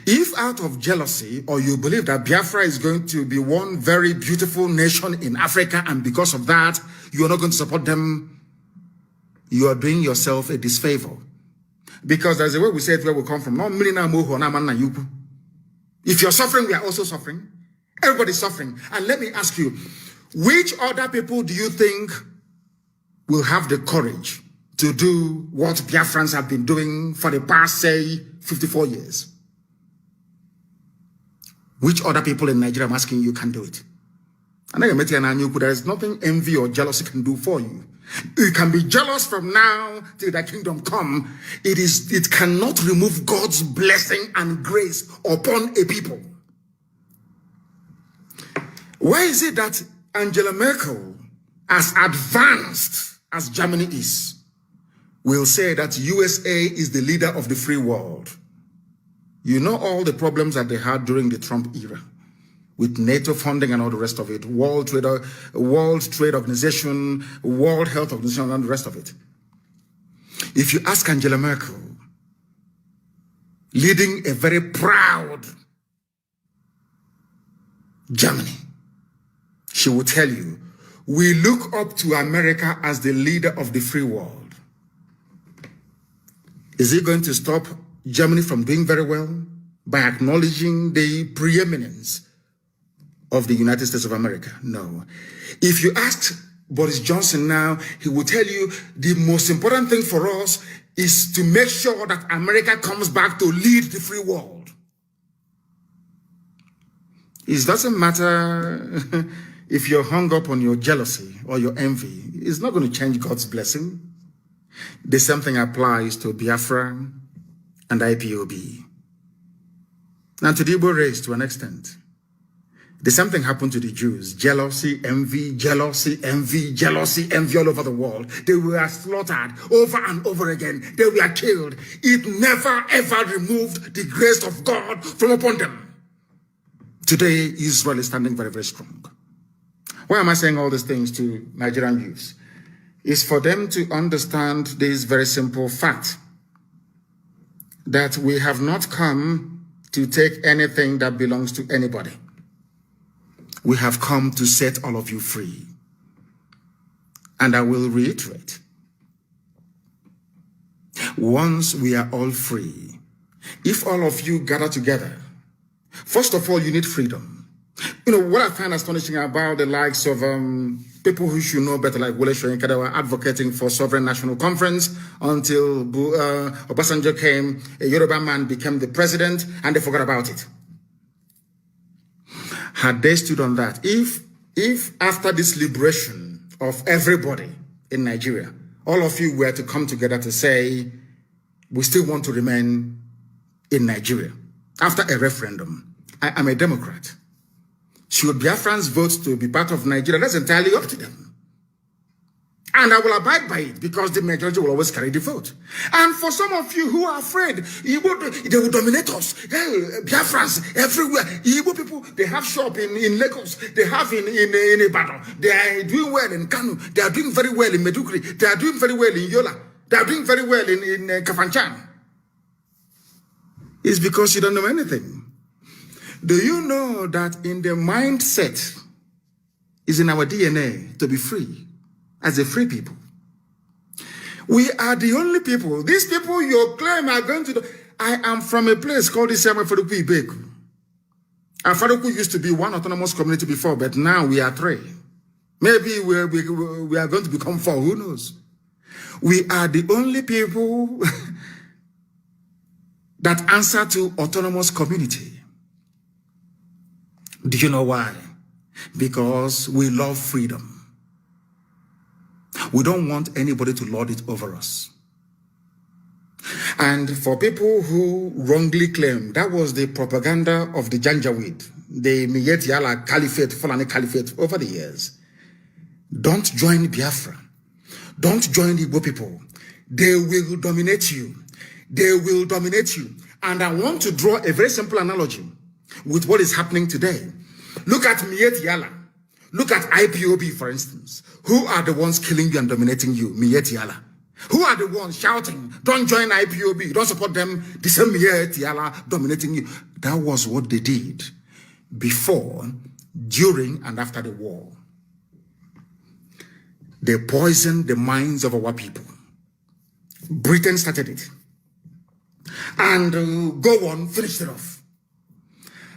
If out of jealousy, or you believe that Biafra is going to be one very beautiful nation in Africa, and because of that, you are not going to support them, you are doing yourself a disfavor. Because there's a way we say it where we come from. If you're suffering, we are also suffering. Everybody's suffering. And let me ask you, which other people do you think will have the courage to do what Biafrans have been doing for the past, say, 54 years? Which other people in Nigeria, I'm asking you, can do it? There is nothing envy or jealousy can do for you. You can be jealous from now till the kingdom come. It cannot remove God's blessing and grace upon a people. Why is it that Angela Merkel, as advanced as Germany is, will say that USA is the leader of the free world? You know all the problems that they had during the Trump era, with NATO funding and all the rest of it, World Trade Organization, World Health Organization, and the rest of it. If you ask Angela Merkel, leading a very proud Germany, she will tell you, we look up to America as the leader of the free world. Is it going to stop Germany from doing very well by acknowledging the preeminence of the United States of America? No. If you ask Boris Johnson now, he will tell you the most important thing for us is to make sure that America comes back to lead the free world. It doesn't matter if you're hung up on your jealousy or your envy. It's not going to change God's blessing. The same thing applies to Biafra and IPOB. And to the Igbo race to an extent. The same thing happened to the Jews. Jealousy, envy, jealousy, envy, jealousy, envy all over the world. They were slaughtered over and over again. They were killed. It never ever removed the grace of God from upon them. Today, Israel is standing very, very strong. Why am I saying all these things to Nigerian youths? It's for them to understand this very simple fact, that we have not come to take anything that belongs to anybody. We have come to set all of you free. And I will reiterate, once we are all free, if all of you gather together, first of all, you need freedom. You know, what I find astonishing about the likes of people who should know better, like Wole Soyinka, that were advocating for sovereign national conference until Obasanjo came, a Yoruba man became the president, and they forgot about it. Had they stood on that, if after this liberation of everybody in Nigeria, all of you were to come together to say, we still want to remain in Nigeria, after a referendum, I am a Democrat. Should Biafrans vote to be part of Nigeria? That's entirely up to them. And I will abide by it because the majority will always carry the vote. And for some of you who are afraid, they will dominate us. Biafrans everywhere. Igbo people, they have shop in Lagos. They have in Ibadan. They are doing well in Kanu. They are doing very well in Meduguri. They are doing very well in Yola. They are doing very well in Kafanchan. It's because you don't know anything. Do you know that in the mindset is in our DNA to be free, as a free people? We are the only people. These people you claim are going to do. I am from a place called Isiamafaruku Ibeku. Afaruku used to be one autonomous community before, but now we are three. Maybe we are going to become four, who knows? We are the only people that answer to autonomous community. Do you know why? Because we love freedom. We don't want anybody to lord it over us. And for people who wrongly claim that was the propaganda of the Janjaweed, the Miyet Yala Caliphate, Fulani Caliphate over the years, don't join Biafra. Don't join the Igbo people. They will dominate you. They will dominate you. And I want to draw a very simple analogy with what is happening today. Look at Miyet Yala. Look at IPOB, for instance. Who are the ones killing you and dominating you? Miyet Yala. Who are the ones shouting, don't join IPOB, don't support them, the same Miyet Yala dominating you? That was what they did before, during, and after the war. They poisoned the minds of our people. Britain started it. And go on, finished it off.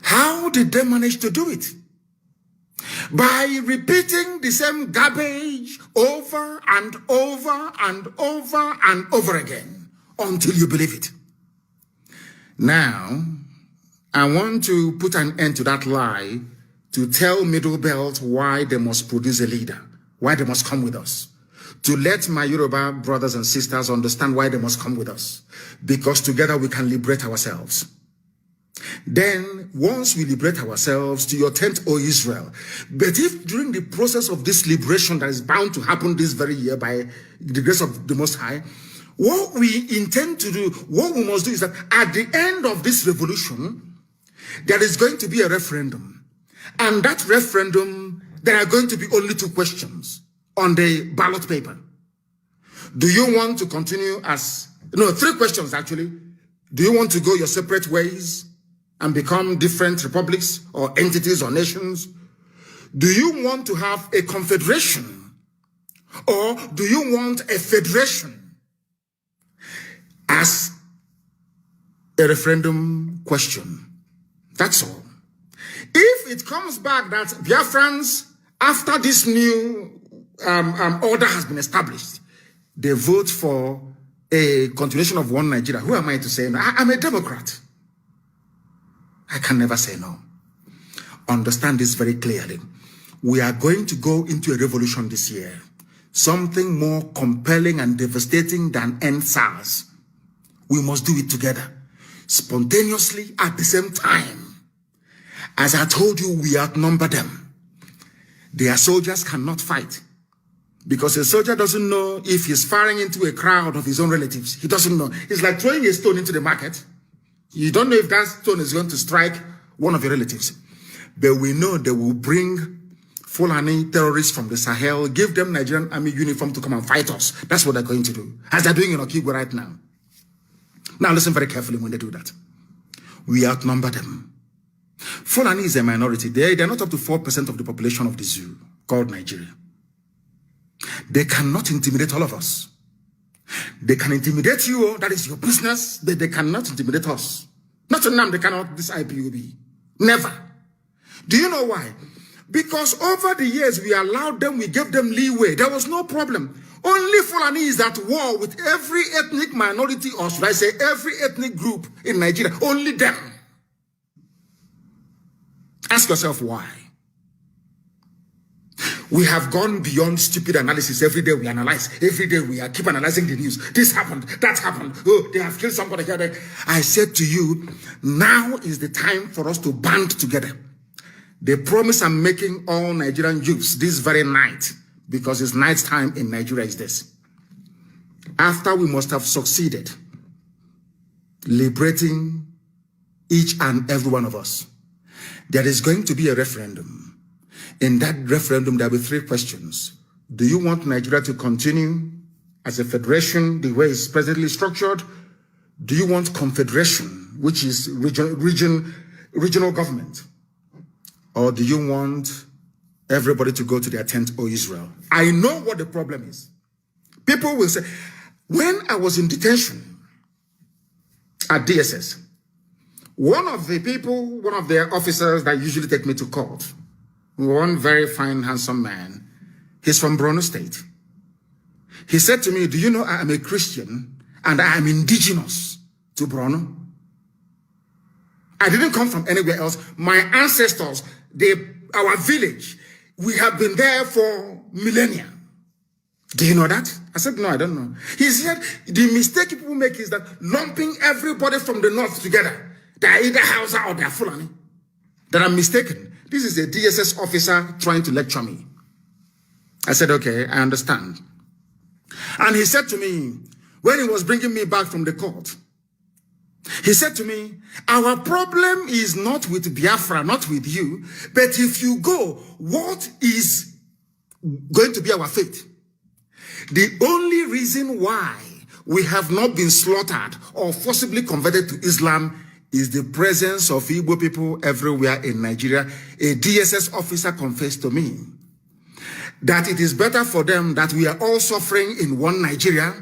How did they manage to do it? By repeating the same garbage over and over and over and over again until you believe it. Now, I want to put an end to that lie to tell Middle Belt why they must produce a leader, why they must come with us, to let my Yoruba brothers and sisters understand why they must come with us, because together we can liberate ourselves. Then, once we liberate ourselves, to your tent, O Israel. But if during the process of this liberation that is bound to happen this very year by the grace of the Most High, what we intend to do, what we must do is that at the end of this revolution, there is going to be a referendum. And that referendum, there are going to be only 2 questions on the ballot paper. Do you want to continue as, no, 3 questions actually. Do you want to go your separate ways and become different republics or entities or nations? Do you want to have a confederation? Or do you want a federation? As a referendum question. That's all. If it comes back that Biafrans, after this new order has been established, they vote for a continuation of one Nigeria, who am I to say no? I'm a Democrat. I can never say no. Understand this very clearly. We are going to go into a revolution this year. Something more compelling and devastating than end SARS. We must do it together, spontaneously at the same time. As I told you, we outnumber them. Their soldiers cannot fight because a soldier doesn't know if he's firing into a crowd of his own relatives. He doesn't know. It's like throwing a stone into the market. You don't know if that stone is going to strike one of your relatives. But we know they will bring Fulani terrorists from the Sahel, give them Nigerian army uniform to come and fight us. That's what they're going to do, as they're doing in Okigwe right now. Now listen very carefully when they do that. We outnumber them. Fulani is a minority. They're not up to 4% of the population of the zoo called Nigeria. They cannot intimidate all of us. They can intimidate you, that is your business, but they cannot intimidate us. Not Nnamdi, they cannot, this IPOB. Never. Do you know why? Because over the years we allowed them, we gave them leeway. There was no problem. Only Fulani is at war with every ethnic minority, or should I say every ethnic group in Nigeria. Only them. Ask yourself why. We have gone beyond stupid analysis. Every day we analyze. Every day we keep analyzing the news. This happened. That happened. Oh, they have killed somebody here. There. I said to you, now is the time for us to band together. The promise I'm making all Nigerian youths this very night, because it's night time in Nigeria, is this. After we must have succeeded liberating each and every one of us, there is going to be a referendum. In that referendum, there will be 3 questions. Do you want Nigeria to continue as a federation, the way it's presently structured? Do you want confederation, which is regional government? Or do you want everybody to go to their tent, O Israel? I know what the problem is. People will say, when I was in detention at DSS, one of their officers that usually take me to court, one very fine, handsome man, he's from Borno State. He said to me, do you know I am a Christian and I am indigenous to Borno? I didn't come from anywhere else. My ancestors, our village, we have been there for millennia. Do you know that? I said, no, I don't know. He said, the mistake people make is that lumping everybody from the north together. They are either Hausa or they are Fulani. That I'm mistaken. This is a DSS officer trying to lecture me. I said, okay, I understand. And he said to me, when he was bringing me back from the court, he said to me, our problem is not with Biafra, not with you, but if you go, what is going to be our fate? The only reason why we have not been slaughtered or forcibly converted to Islam is the presence of Igbo people everywhere in Nigeria. A DSS officer confessed to me that it is better for them that we are all suffering in one Nigeria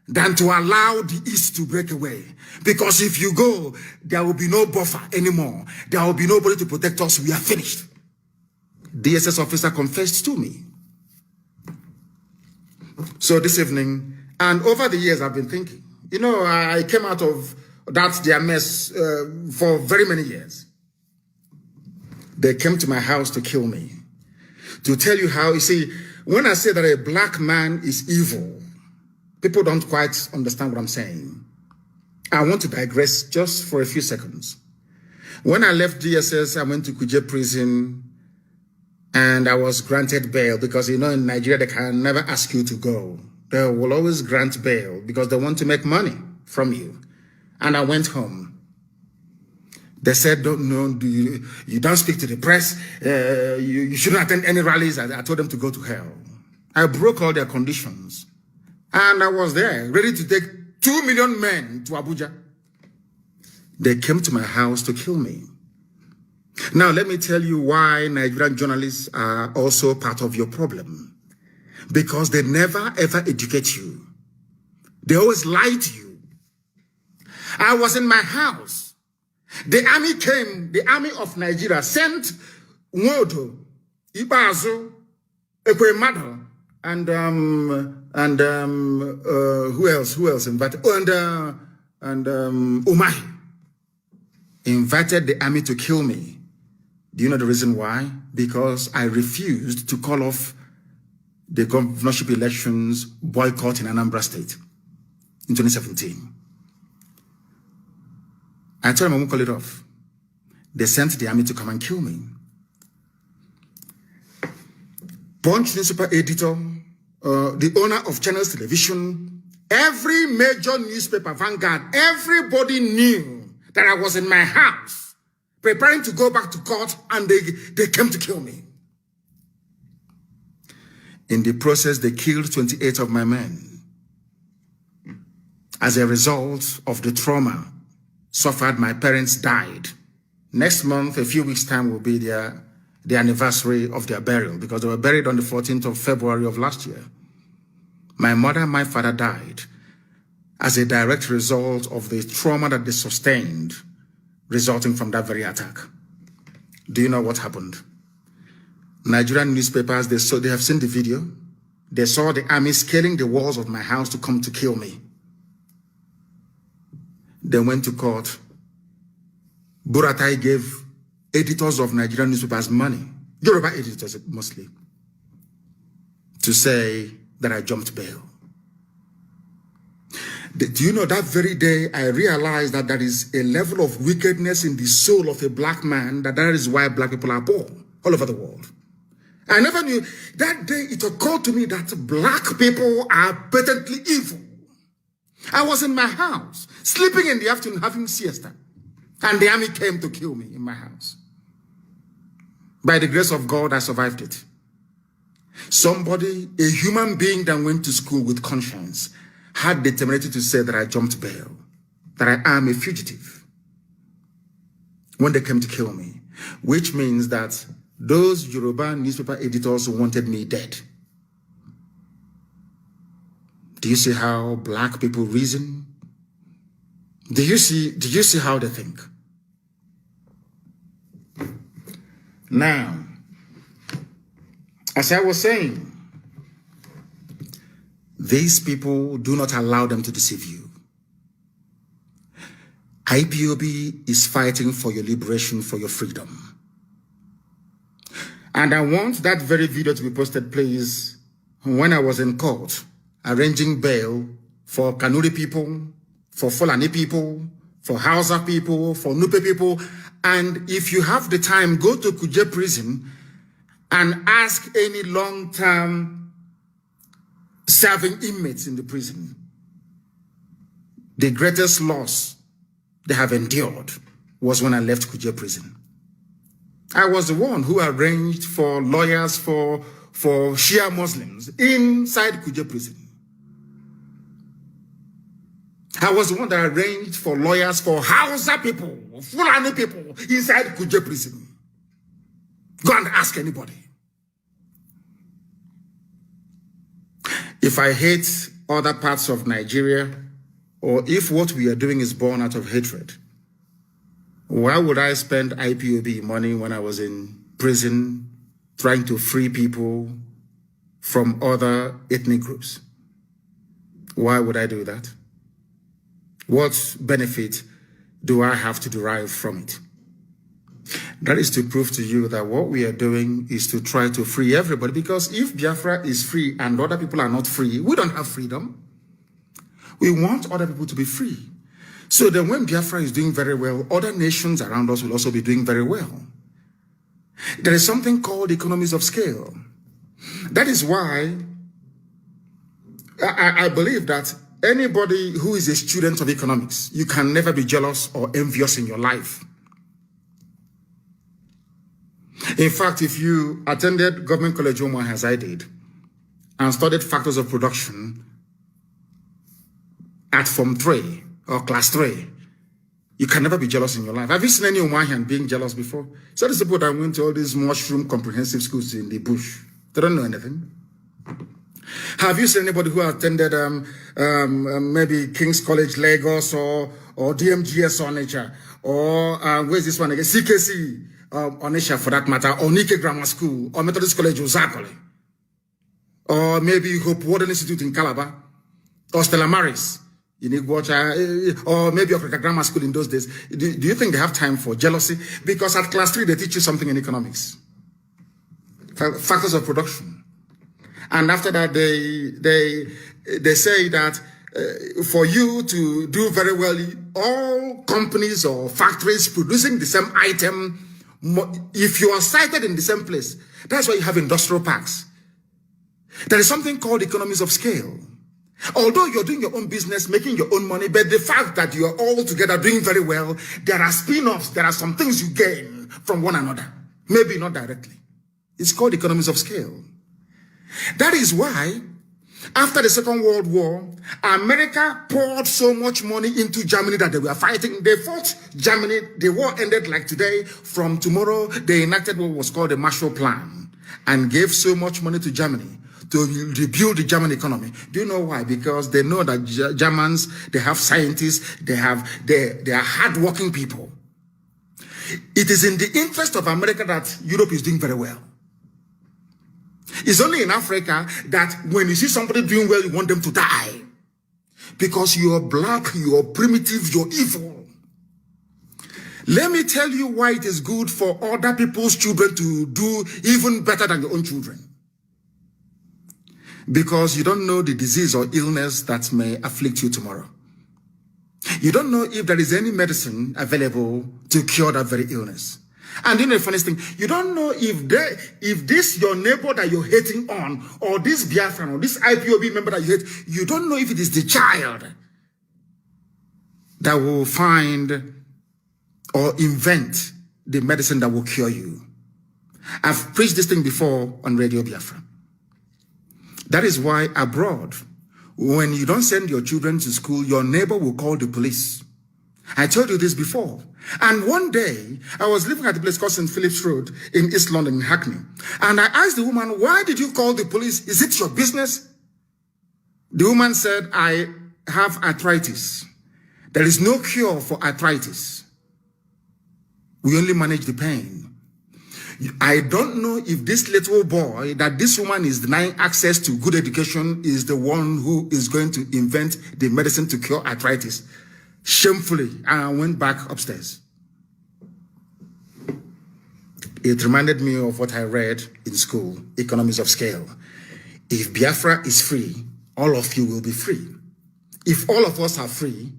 than to allow the East to break away. Because if you go, there will be no buffer anymore. There will be nobody to protect us. We are finished. DSS officer confessed to me. So this evening, and over the years I've been thinking, you know, I came out of that their mess for very many years. They came to my house to kill me. To tell you how, you see, when I say that a black man is evil, people don't quite understand what I'm saying. I want to digress just for a few seconds. When I left DSS, I went to Kuje prison and I was granted bail because, you know, in Nigeria, they can never ask you to go. They will always grant bail because they want to make money from you. And I went home. They said, you don't speak to the press. You shouldn't attend any rallies. I told them to go to hell. I broke all their conditions. And I was there, ready to take 2 million men to Abuja. They came to my house to kill me. Now, let me tell you why Nigerian journalists are also part of your problem. Because they never, ever educate you. They always lie to you. I was in my house. The army came, the army of Nigeria sent Nwodo, Ibazu, Ekwemado, and who else invited? And Umahi invited the army to kill me. Do you know the reason why? Because I refused to call off the governorship elections boycott in Anambra State in 2017. I told them I won't call it off. They sent the army to come and kill me. Punch newspaper editor, the owner of Channels Television, every major newspaper, Vanguard, everybody knew that I was in my house preparing to go back to court, and they came to kill me. In the process, they killed 28 of my men. As a result of the trauma suffered, my parents died. Next month, a few weeks' time, will be the anniversary of their burial, because they were buried on the 14th of February of last year. My mother and my father died as a direct result of the trauma that they sustained resulting from that very attack. Do you know what happened? Nigerian newspapers, they have seen the video. They saw the army scaling the walls of my house to come to kill me. They went to court. Buratai gave editors of Nigerian newspapers money, Yoruba editors mostly, to say that I jumped bail. Do you know, that very day I realized that there is a level of wickedness in the soul of a black man, that is why black people are poor all over the world. I never knew. That day it occurred to me that black people are patently evil. I was in my house, sleeping in the afternoon, having siesta, and the army came to kill me in my house. By the grace of God, I survived it. Somebody, a human being that went to school with conscience, had the temerity to say that I jumped bail, that I am a fugitive when they came to kill me, which means that those Yoruba newspaper editors wanted me dead. Do you see how black people reason? Do you see how they think? Now, as I was saying, these people, do not allow them to deceive you. IPOB is fighting for your liberation, for your freedom. And I want that very video to be posted, please, when I was in court, arranging bail for Kanuri people, for Fulani people, for Hausa people, for Nupe people. And if you have the time, go to Kuje prison and ask any long-term serving inmates in the prison. The greatest loss they have endured was when I left Kuje prison. I was the one who arranged for lawyers for Shia Muslims inside Kuje prison. I was the one that arranged for lawyers for Hausa people, Fulani people inside Kuje prison. Go and ask anybody. If I hate other parts of Nigeria, or if what we are doing is born out of hatred, why would I spend IPOB money when I was in prison trying to free people from other ethnic groups? Why would I do that? What benefit do I have to derive from it? That is to prove to you that what we are doing is to try to free everybody. Because if Biafra is free and other people are not free, we don't have freedom. We want other people to be free. So then when Biafra is doing very well, other nations around us will also be doing very well. There is something called economies of scale. That is why I believe that anybody who is a student of economics, you can never be jealous or envious in your life. In fact, if you attended Government College Omar as I did and studied factors of production at Form 3 or Class 3, you can never be jealous in your life. Have you seen any Omahian being jealous before? So these people that went to all these mushroom comprehensive schools in the bush, they don't know anything. Have you seen anybody who attended maybe King's College Lagos or DMGS Onitsha or where's this one again? CKC Onitsha for that matter, or Nike Grammar School or Methodist College Uzakole, or maybe Hope Warden Institute in Calabar or Stella Maris in Iguacha, or maybe Africa Grammar School in those days. Do you think they have time for jealousy? Because at Class 3 they teach you something in economics, factors of production. And after that, they say that for you to do very well, all companies or factories producing the same item, if you are sited in the same place, that's why you have industrial parks. There is something called economies of scale. Although you're doing your own business, making your own money, but the fact that you are all together doing very well, there are spin-offs, there are some things you gain from one another. Maybe not directly. It's called economies of scale. That is why, after the Second World War, America poured so much money into Germany that they were fighting. They fought Germany. The war ended like today. From tomorrow, they enacted what was called the Marshall Plan and gave so much money to Germany to rebuild the German economy. Do you know why? Because they know that Germans, they have scientists, they are hardworking people. It is in the interest of America that Europe is doing very well. It's only in Africa that when you see somebody doing well, you want them to die. Because you're black, you're primitive, you're evil. Let me tell you why it is good for other people's children to do even better than your own children. Because you don't know the disease or illness that may afflict you tomorrow. You don't know if there is any medicine available to cure that very illness. And you know the funniest thing, you don't know if this your neighbor that you're hating on, or this Biafran, or this IPOB member that you hate, you don't know if it is the child that will find or invent the medicine that will cure you. I've preached this thing before on Radio Biafra. That is why abroad, when you don't send your children to school, your neighbor will call the police. I told you this before. And one day, I was living at a place called St. Philip's Road in East London, in Hackney. And I asked the woman, why did you call the police? Is it your business? The woman said, I have arthritis. There is no cure for arthritis. We only manage the pain. I don't know if this little boy that this woman is denying access to good education is the one who is going to invent the medicine to cure arthritis. Shamefully, and I went back upstairs. It reminded me of what I read in school, economies of scale. If Biafra is free, all of you will be free. If all of us are free,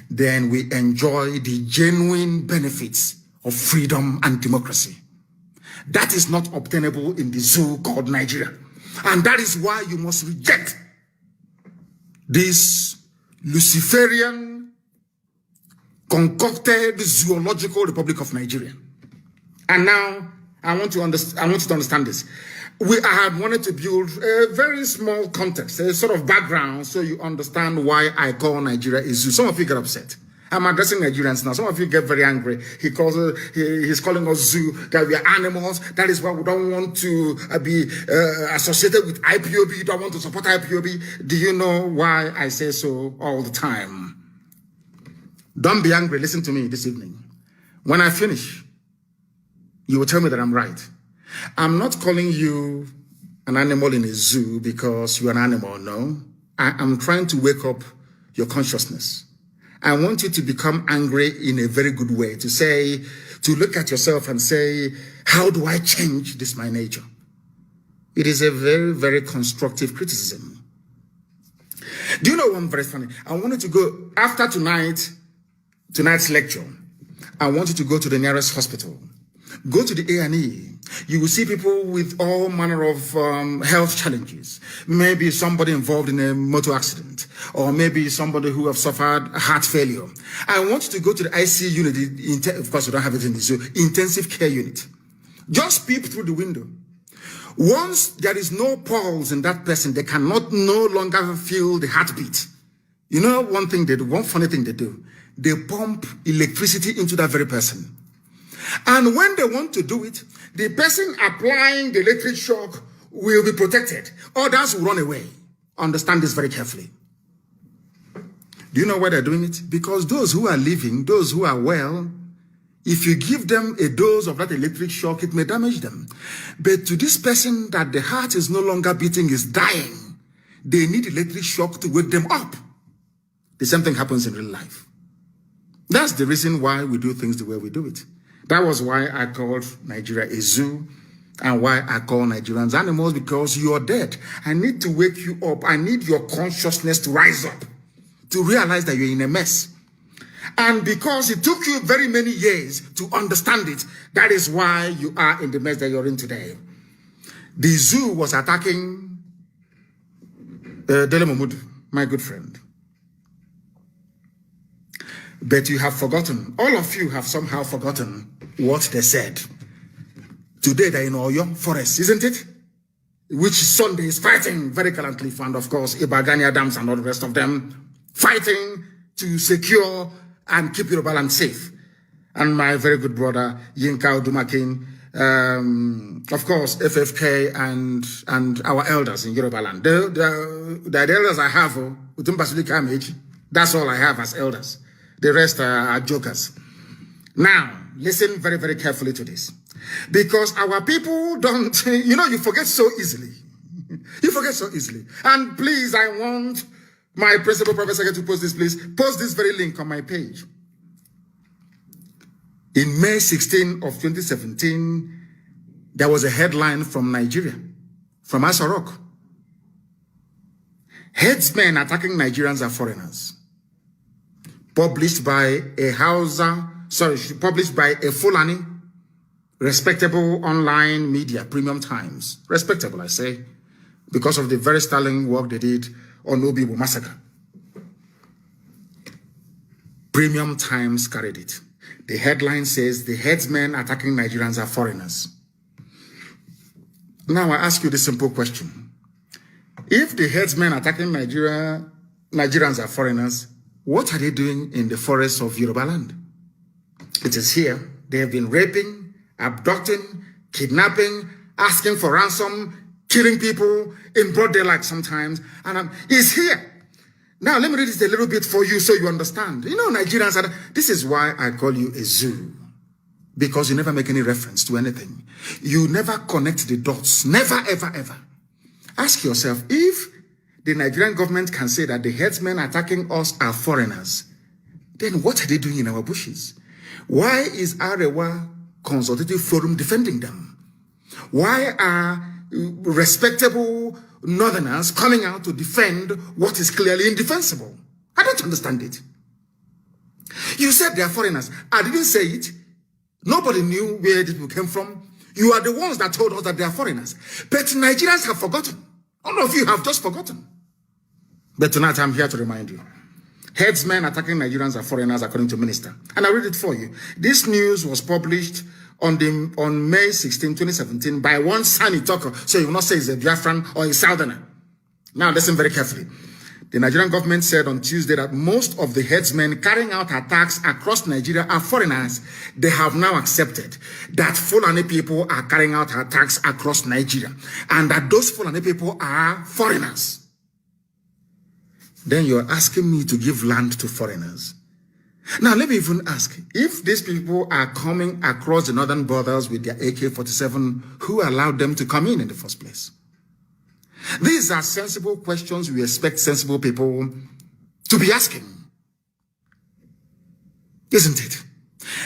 then we enjoy the genuine benefits of freedom and democracy. That is not obtainable in the zoo called Nigeria. And that is why you must reject this Luciferian, concocted zoological Republic of Nigeria. And now I want you to understand this. I had wanted to build a very small context, a sort of background, so you understand why I call Nigeria a zoo. Some of you get upset. I'm addressing Nigerians now. Some of you get very angry. He's calling us zoo, that we are animals. That is why we don't want to be associated with IPOB. Don't want to support IPOB. Do you know why I say so all the time? Don't be angry. Listen to me this evening. When I finish, you will tell me that I'm right. I'm not calling you an animal in a zoo because you're an animal, no. I'm trying to wake up your consciousness. I want you to become angry in a very good way, to look at yourself and say, how do I change this my nature? It is a very, very constructive criticism. Do you know one very funny? I wanted to go, after tonight's lecture, I want you to go to the nearest hospital. Go to the A&E. You will see people with all manner of health challenges. Maybe somebody involved in a motor accident, or maybe somebody who have suffered heart failure. I want you to go to the ICU unit. Of course, we don't have it in the zoo. Intensive care unit. Just peep through the window. Once there is no pulse in that person, they cannot no longer feel the heartbeat. You know one thing they do, one funny thing they do? They pump electricity into that very person. And when they want to do it, the person applying the electric shock will be protected. Others will run away. Understand this very carefully. Do you know why they're doing it? Because those who are living, those who are well, if you give them a dose of that electric shock, it may damage them. But to this person that the heart is no longer beating, is dying, they need electric shock to wake them up. The same thing happens in real life. That's the reason why we do things the way we do it. That was why I called Nigeria a zoo, and why I call Nigerians animals, because you are dead. I need to wake you up. I need your consciousness to rise up, to realize that you're in a mess. And because it took you very many years to understand it, that is why you are in the mess that you're in today. The zoo was attacking Dele Momodu, my good friend. But you have forgotten, all of you have somehow forgotten what they said. Today they're in Oyo Forest, isn't it? Which Sunday is fighting very gallantly, and of course, Ibagania dams and all the rest of them, fighting to secure and keep Yoruba land safe. And my very good brother, Yinka Odumakin, of course, FFK and our elders in Yoruba land. The elders I have, that's all I have as elders. The rest are jokers. Now, listen very, very carefully to this. Because our people don't, you forget so easily. You forget so easily. And please, I want my principal professor to post this, please. Post this very link on my page. In May 16 of 2017, there was a headline from Nigeria, from Asarok. Headsmen attacking Nigerians are foreigners. Published by a published by a Fulani, respectable online media, Premium Times. Respectable, I say, because of the very sterling work they did on Obibo massacre. Premium Times carried it. The headline says, the headsmen attacking Nigerians are foreigners. Now I ask you the simple question. If the headsmen attacking Nigerians are foreigners, what are they doing in the forests of Yoruba land? It is here. They have been raping, abducting, kidnapping, asking for ransom, killing people in broad daylight sometimes. And it's here. Now, let me read this a little bit for you so you understand. Nigerians are, this is why I call you a zoo. Because you never make any reference to anything. You never connect the dots. Never, ever, ever. Ask yourself, if the Nigerian government can say that the headsmen attacking us are foreigners, then what are they doing in our bushes? Why is Arewa Consultative Forum defending them? Why are respectable northerners coming out to defend what is clearly indefensible? I don't understand it. You said they are foreigners. I didn't say it. Nobody knew where these people came from. You are the ones that told us that they are foreigners. But Nigerians have forgotten. All of you have just forgotten. But tonight I'm here to remind you. Headsmen attacking Nigerians are foreigners, according to minister. And I'll read it for you. This news was published on May 16, 2017 by one Sani talker. So you will not say it's a Biafran or a Southerner. Now listen very carefully. The Nigerian government said on Tuesday that most of the headsmen carrying out attacks across Nigeria are foreigners. They have now accepted that Fulani people are carrying out attacks across Nigeria and that those Fulani people are foreigners. Then you're asking me to give land to foreigners. Now, let me even ask, if these people are coming across the northern borders with their AK-47, who allowed them to come in the first place? These are sensible questions we expect sensible people to be asking. Isn't it?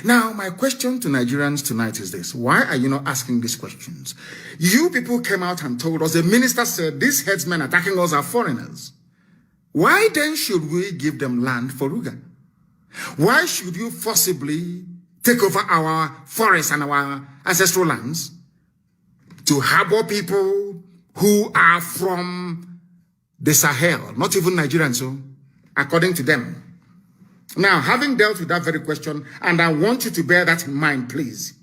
Now, my question to Nigerians tonight is this. Why are you not asking these questions? You people came out and told us, the minister said, these headsmen attacking us are foreigners. Why then should we give them land for Ruga? Why should you forcibly take over our forests and our ancestral lands to harbor people who are from the Sahel, not even Nigerians, so according to them? Now, having dealt with that very question, and I want you to bear that in mind, please.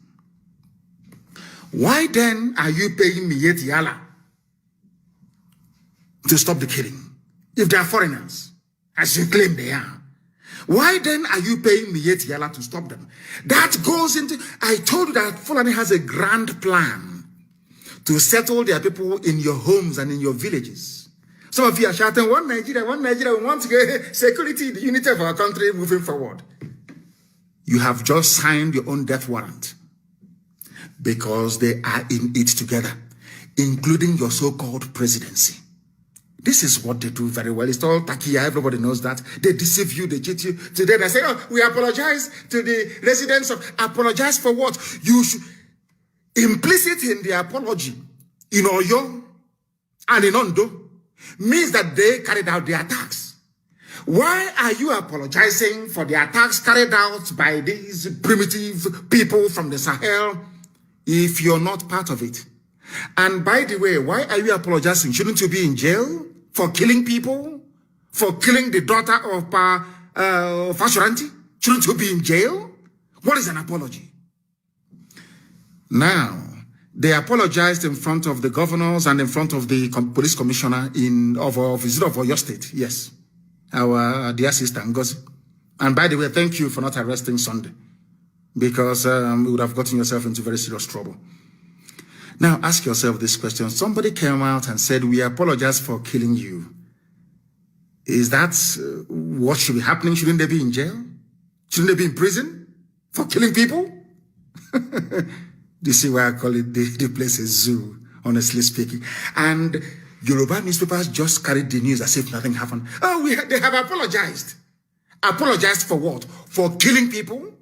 Why then are you paying Miyetti Allah to stop the killing? If they are foreigners, as you claim they are. Why then are you paying Miyetti Allah to stop them? That goes into, I told you that Fulani has a grand plan to settle their people in your homes and in your villages. Some of you are shouting, one Nigeria, we want to get security, the unity of our country moving forward. You have just signed your own death warrant because they are in it together, including your so-called presidency. This is what they do very well. It's all takia. Everybody knows that. They deceive you, they cheat you. Today they say, oh, we apologize to the residents of, apologize for what? You should, implicit in the apology, in Oyo and in Ondo, means that they carried out the attacks. Why are you apologizing for the attacks carried out by these primitive people from the Sahel if you're not part of it? And by the way, why are you apologizing? Shouldn't you be in jail for killing people? For killing the daughter of Fashuranti? Shouldn't you be in jail? What is an apology? Now, they apologized in front of the governors and in front of the police commissioner of your state. Yes, our dear sister Ngozi. And by the way, thank you for not arresting Sunday, because you would have gotten yourself into very serious trouble. Now, ask yourself this question. Somebody came out and said, we apologize for killing you. Is that what should be happening? Shouldn't they be in jail? Shouldn't they be in prison for killing people? Do you see why I call it the place a zoo, honestly speaking? And Yoruba newspapers just carried the news as if nothing happened. Oh, they have apologized. Apologized for what? For killing people?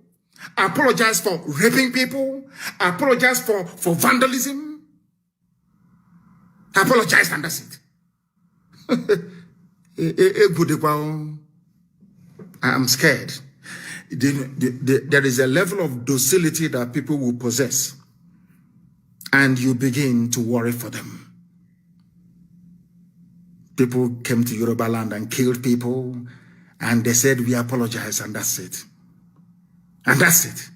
Apologized for raping people? Apologized for vandalism? Apologized and that's it. I'm scared. There is a level of docility that people will possess, and you begin to worry for them. People came to Yoruba land and killed people, and they said, we apologize, and that's it. And that's it.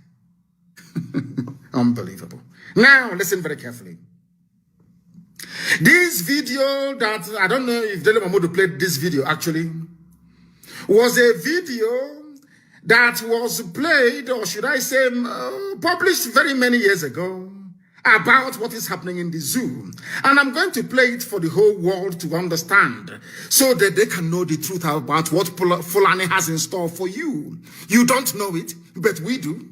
Unbelievable. Now, listen very carefully. This video that, I don't know if Dele Mamodu played this video actually, was a video that was played, or should I say, published very many years ago about what is happening in the zoo. And I'm going to play it for the whole world to understand, so that they can know the truth about what Fulani has in store for you. You don't know it, but we do.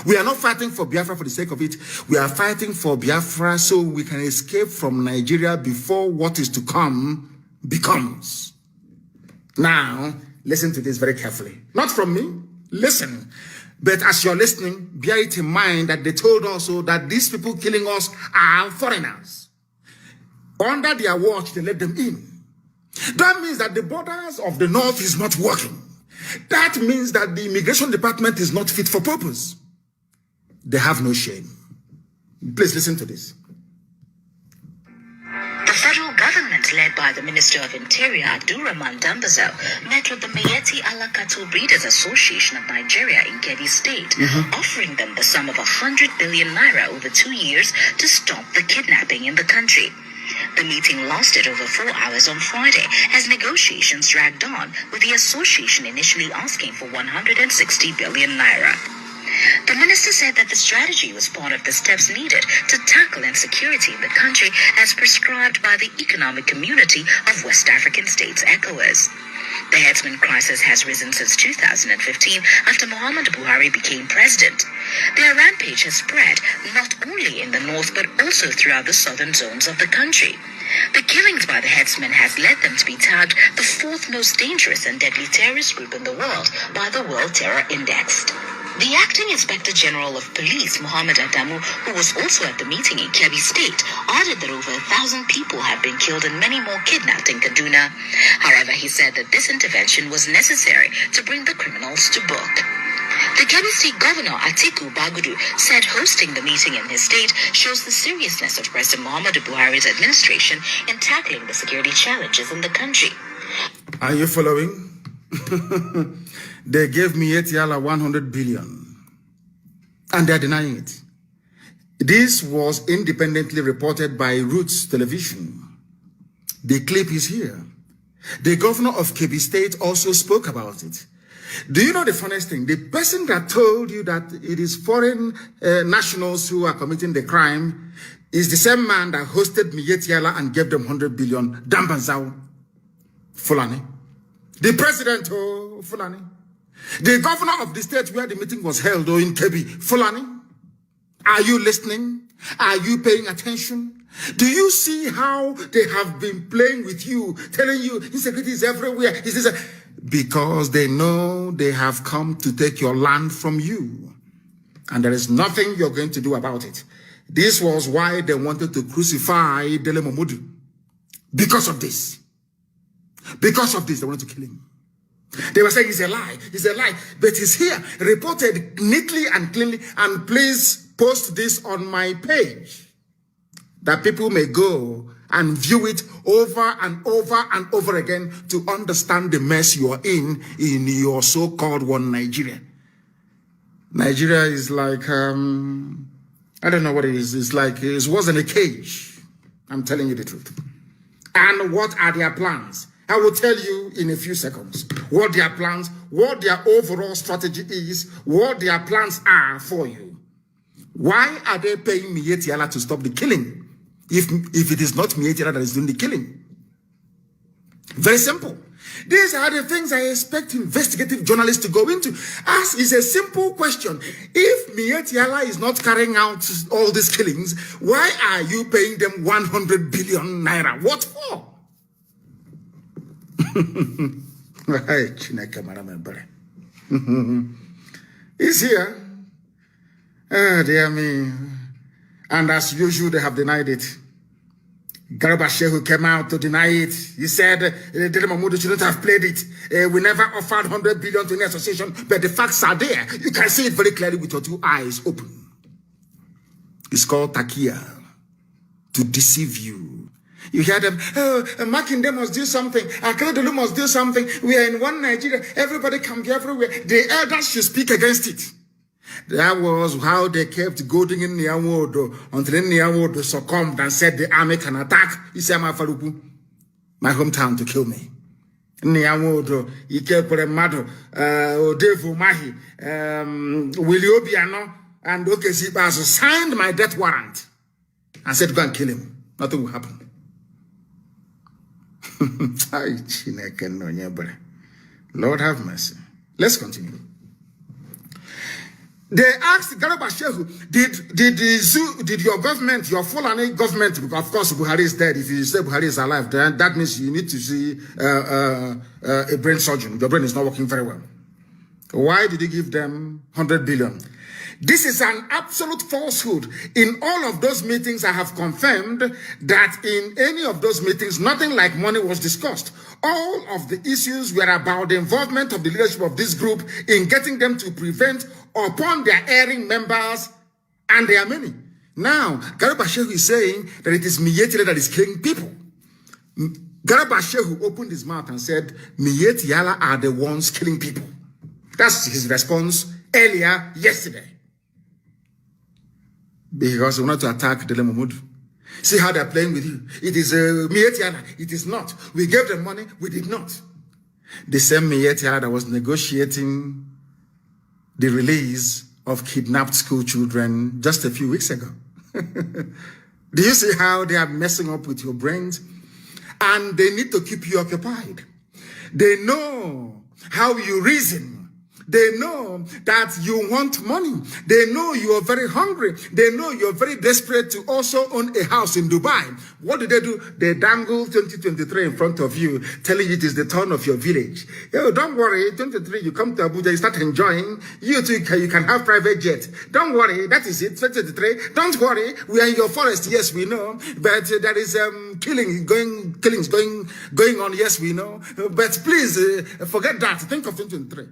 We are not fighting for Biafra for the sake of it. We are fighting for Biafra so we can escape from Nigeria before what is to come becomes. Now, listen to this very carefully. Not from me, listen. But as you're listening, bear it in mind that they told also that these people killing us are foreigners. Under their watch, they let them in. That means that the borders of the north is not working. That means that the immigration department is not fit for purpose. They have no shame. Please listen to this. The federal government, led by the Minister of Interior, Abdurrahman Dambazo, met with the Miyetti Allah Cattle Breeders Association of Nigeria in Kebbi State, offering them the sum of 100 billion naira over 2 years to stop the kidnapping in the country. The meeting lasted over 4 hours on Friday as negotiations dragged on, with the association initially asking for 160 billion naira. The minister said that the strategy was part of the steps needed to tackle insecurity in the country as prescribed by the Economic Community of West African States, ECOWAS. The headsman crisis has risen since 2015 after Muhammad Buhari became president. Their rampage has spread not only in the north but also throughout the southern zones of the country. The killings by the headsmen has led them to be tagged the fourth most dangerous and deadly terrorist group in the world by the World Terror Index. The acting Inspector General of Police, Muhammad Adamu, who was also at the meeting in Kebbi State, added that over 1,000 people have been killed and many more kidnapped in Kaduna. However, he said that this intervention was necessary to bring the criminals to book. The Kebbi State Governor Atiku Bagudu said hosting the meeting in his state shows the seriousness of President Muhammadu Buhari's administration in tackling the security challenges in the country. Are you following? They gave me Etiala 100 billion and they're denying it. This was independently reported by Roots Television. The clip is here. The governor of Kebbi State also spoke about it. Do you know the funniest thing? The person that told you that it is foreign nationals who are committing the crime is the same man that hosted Mietiala and gave them 100 billion. Dambanzao Fulani. The president, Fulani. The governor of the state where the meeting was held, in Kebbi, Fulani. Are you listening? Are you paying attention? Do you see how they have been playing with you, telling you insecurity is everywhere? Because they know they have come to take your land from you. And there is nothing you're going to do about it. This was why they wanted to crucify Dele Momodu. Because of this. Because of this, they wanted to kill him. They were saying it's a lie, but it's here, reported neatly and cleanly, and please post this on my page, that people may go and view it over and over and over again to understand the mess you are in your so-called one Nigeria. Nigeria is like, I don't know what it is. It's like, it wasn't a cage. I'm telling you the truth. And what are their plans? I will tell you in a few seconds what their plans, what their overall strategy is, what their plans are for you. Why are they paying Mietiala to stop the killing if it is not Mietiala that is doing the killing? Very simple. These are the things I expect investigative journalists to go into. Ask is a simple question. If Mietiala is not carrying out all these killings, why are you paying them 100 billion naira? What for? He's here. Dear me. And as usual, they have denied it. Garba Shehu came out to deny it. He said Dele Momodu shouldn't have played it. We never offered 100 billion to any association, but the facts are there. You can see it very clearly with your two eyes open. It's called Takia, to deceive you. You hear them, Makinde must do something, Akeredolu must do something. We are in one Nigeria, everybody can be everywhere. The elders should speak against it. That was how they kept goading in Niawodo until Niawodo succumbed and said the army can attack Isama Faruku, my hometown, to kill me. Niawodo, Ikepore Mado, Odevu Mahi, Willie Obiano, and Okesibazo signed my death warrant and said, go and kill him. Nothing will happen. Lord have mercy. Let's continue. They asked Garba Shehu, did your government, your Fulani government, of course Buhari is dead. If you say Buhari is alive, then that means you need to see a brain surgeon. Your brain is not working very well. Why did you give them 100 billion? This is an absolute falsehood. In all of those meetings, I have confirmed that in any of those meetings, nothing like money was discussed. All of the issues were about the involvement of the leadership of this group in getting them to prevent upon their erring members, and there are many. Now, Garba Shehu is saying that it is Mietiala that is killing people. Garba Shehu opened his mouth and said, Mietiala are the ones killing people. That's his response earlier yesterday. Because we want to attack Dele Momodu. See how they're playing with you. It is Mietiala. It is not. We gave them money. We did not. The same Mietiala that was negotiating the release of kidnapped school children just a few weeks ago. Do you see how they are messing up with your brains? And they need to keep you occupied. They know how you reason. They know that you want money. They know you are very hungry. They know you're very desperate to also own a house in Dubai. What do? They dangle 2023 in front of you, telling you it is the turn of your village. Yo, don't worry, 2023, you come to Abuja, you start enjoying. You too, you can have private jet. Don't worry, that is it, 2023. Don't worry, we are in your forest, yes, we know. But there is killings going on, yes, we know. But please, forget that. Think of 2023.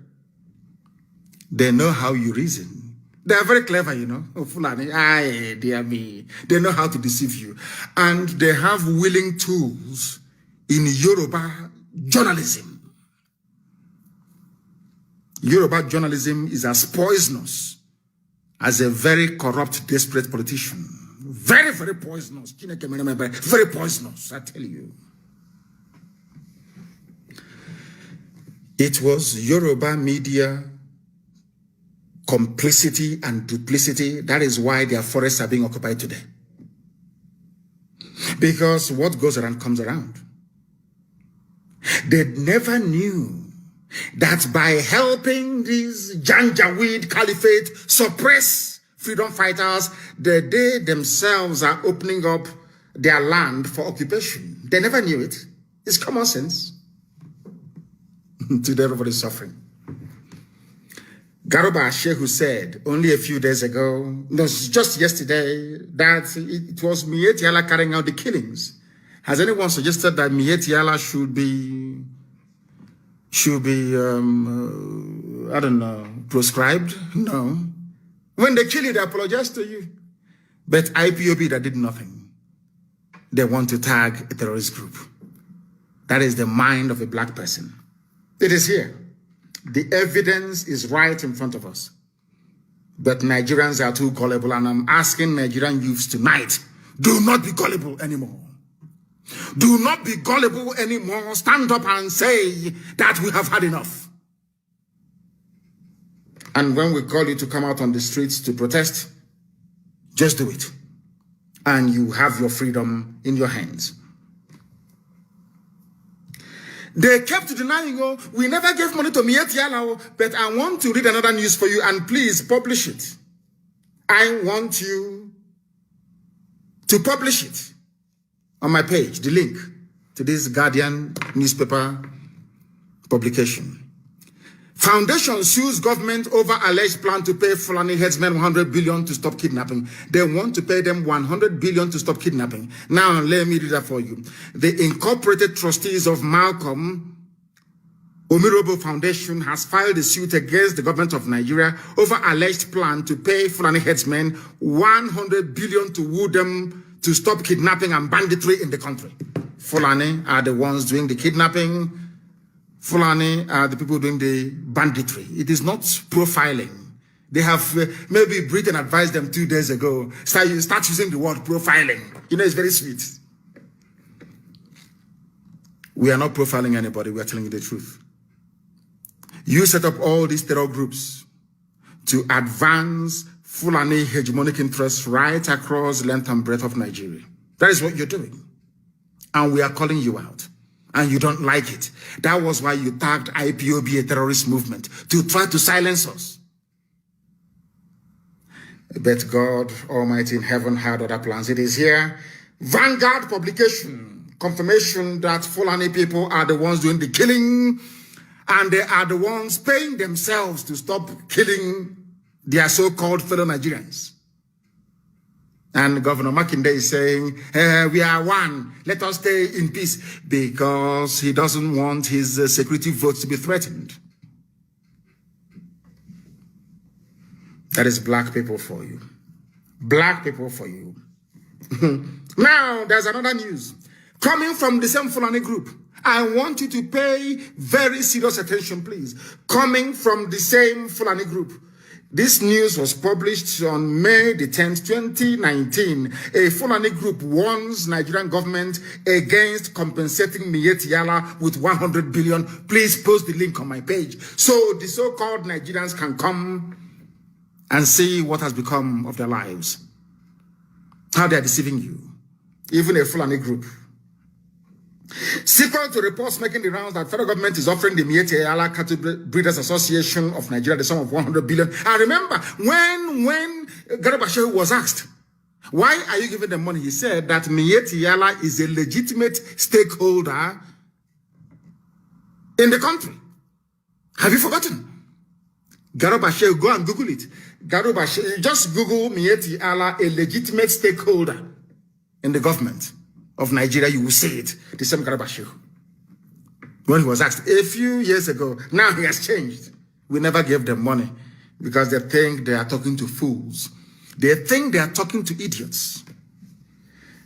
They know how you reason. They are very clever, you know. Oh, Fulani, aye, dear me. They know how to deceive you. And they have willing tools in Yoruba journalism. Yoruba journalism is as poisonous as a very corrupt, desperate politician. Very, very poisonous. Very poisonous, I tell you. It was Yoruba media complicity and duplicity. That is why their forests are being occupied today. Because what goes around comes around. They never knew that by helping these Janjaweed Caliphate suppress freedom fighters, they themselves are opening up their land for occupation. They never knew it. It's common sense. Today everybody's suffering. Garuba Shehu said only a few days ago, no, just yesterday, that it was Mieti Allah carrying out the killings. Has anyone suggested that Mieti Allah should be I don't know, proscribed? No. When they kill you, they apologize to you. But IPOB, that did nothing. They want to tag a terrorist group. That is the mind of a black person. It is here. The evidence is right in front of us. But Nigerians are too gullible, and I'm asking Nigerian youths tonight, do not be gullible anymore. Do not be gullible anymore. Stand up and say that we have had enough. And when we call you to come out on the streets to protest, just do it. And you have your freedom in your hands. They kept denying, oh, we never gave money to Mieti Allah, but I want to read another news for you, and please publish it. I want you to publish it on my page, the link to this Guardian newspaper publication. Foundation sues government over alleged plan to pay Fulani headsmen 100 billion to stop kidnapping. They want to pay them 100 billion to stop kidnapping. Now, let me read that for you. The incorporated trustees of Malcolm Omirobo Foundation has filed a suit against the government of Nigeria over alleged plan to pay Fulani headsmen 100 billion to woo them to stop kidnapping and banditry in the country. Fulani are the ones doing the kidnapping. Fulani are the people doing the banditry. It is not profiling. They have maybe Britain advised them 2 days ago. Start using the word profiling. You know, it's very sweet. We are not profiling anybody. We are telling you the truth. You set up all these terror groups to advance Fulani hegemonic interests right across the length and breadth of Nigeria. That is what you're doing. And we are calling you out. And you don't like it. That was why you tagged IPOB a terrorist movement, to try to silence us. But God Almighty in heaven had other plans. It is here. Vanguard publication, confirmation that Fulani people are the ones doing the killing, and they are the ones paying themselves to stop killing their so-called fellow Nigerians. And Governor Makinde is saying, we are one. Let us stay in peace, because he doesn't want his security votes to be threatened. That is black people for you. Black people for you. Now, there's another news coming from the same Fulani group. I want you to pay very serious attention, please. Coming from the same Fulani group. This news was published on May the 10th, 2019. A Fulani group warns Nigerian government against compensating Mieti Allah with 100 billion. Please post the link on my page so the so-called Nigerians can come and see what has become of their lives. How they are deceiving you. Even a Fulani group Sequel to reports making the rounds that federal government is offering the Mieti Ala Cattle Breeders Association of Nigeria the sum of 100 billion. I remember when Garba Shehu was asked, why are you giving them money? He said that Mieti Ala is a legitimate stakeholder in the country. Have you forgotten? Garba Shehu, go and Google it. Garba Shehu, just Google Mieti Ala, a legitimate stakeholder in the government of Nigeria, you will see it. The same Garba Shehu. When he was asked a few years ago, now he has changed. We never gave them money because they think they are talking to fools. They think they are talking to idiots.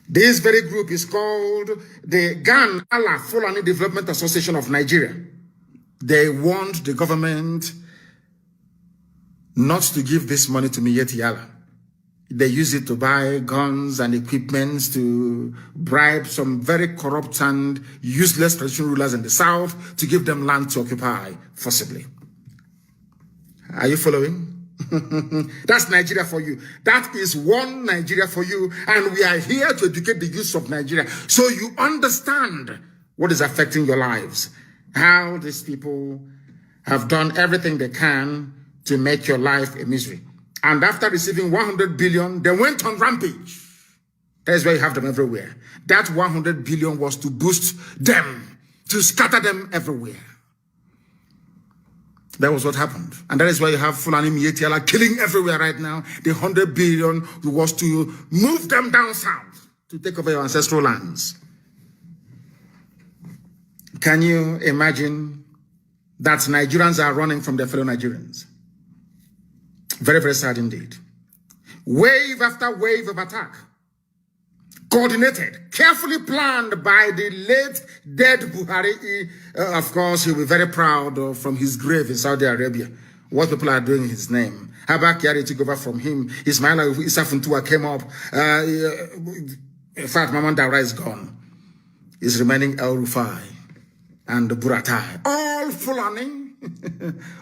This very group is called the Gan Allah Fulani Development Association of Nigeria. They want the government not to give this money to Mieti Allah. They use it to buy guns and equipment to bribe some very corrupt and useless traditional rulers in the south to give them land to occupy forcibly. Are you following? That's Nigeria for you. That is one Nigeria for you. And we are here to educate the youth of Nigeria so you understand what is affecting your lives. How these people have done everything they can to make your life a misery. And after receiving 100 billion, they went on rampage. That's why you have them everywhere. That 100 billion was to boost them, to scatter them everywhere. That was what happened. And that is why you have Fulani Mieti Ala killing everywhere right now. The 100 billion was to move them down south, to take over your ancestral lands. Can you imagine that Nigerians are running from their fellow Nigerians? Very, very sad indeed. Wave after wave of attack. Coordinated, carefully planned by the late dead Buhari. Of course, he'll be very proud from his grave in Saudi Arabia. What people are doing in his name. Habak Yari took over from him. Ismaila Isafuntua came up. In fact, Maman Dawra is gone. Is remaining El Rufai and Buratai. All Fulani.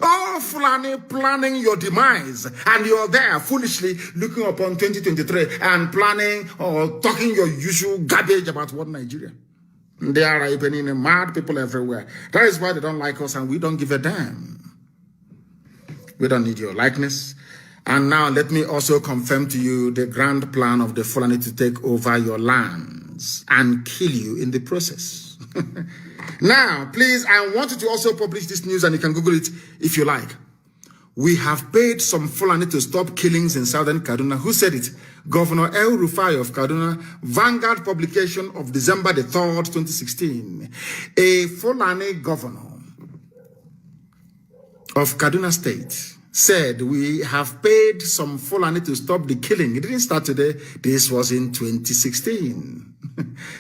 All Fulani planning your demise, and you're there foolishly looking upon 2023 and planning or talking your usual garbage about what Nigeria. They are ripening mad people everywhere. That is why they don't like us and we don't give a damn. We don't need your likeness. And now let me also confirm to you the grand plan of the Fulani to take over your lands and kill you in the process. Now, please, I want you to also publish this news and you can Google it if you like. We have paid some Fulani to stop killings in southern Kaduna. Who said it? Governor El Rufai of Kaduna, Vanguard publication of December the 3rd, 2016. A Fulani governor of Kaduna State said we have paid some Fulani to stop the killing. It didn't start today. This was in 2016.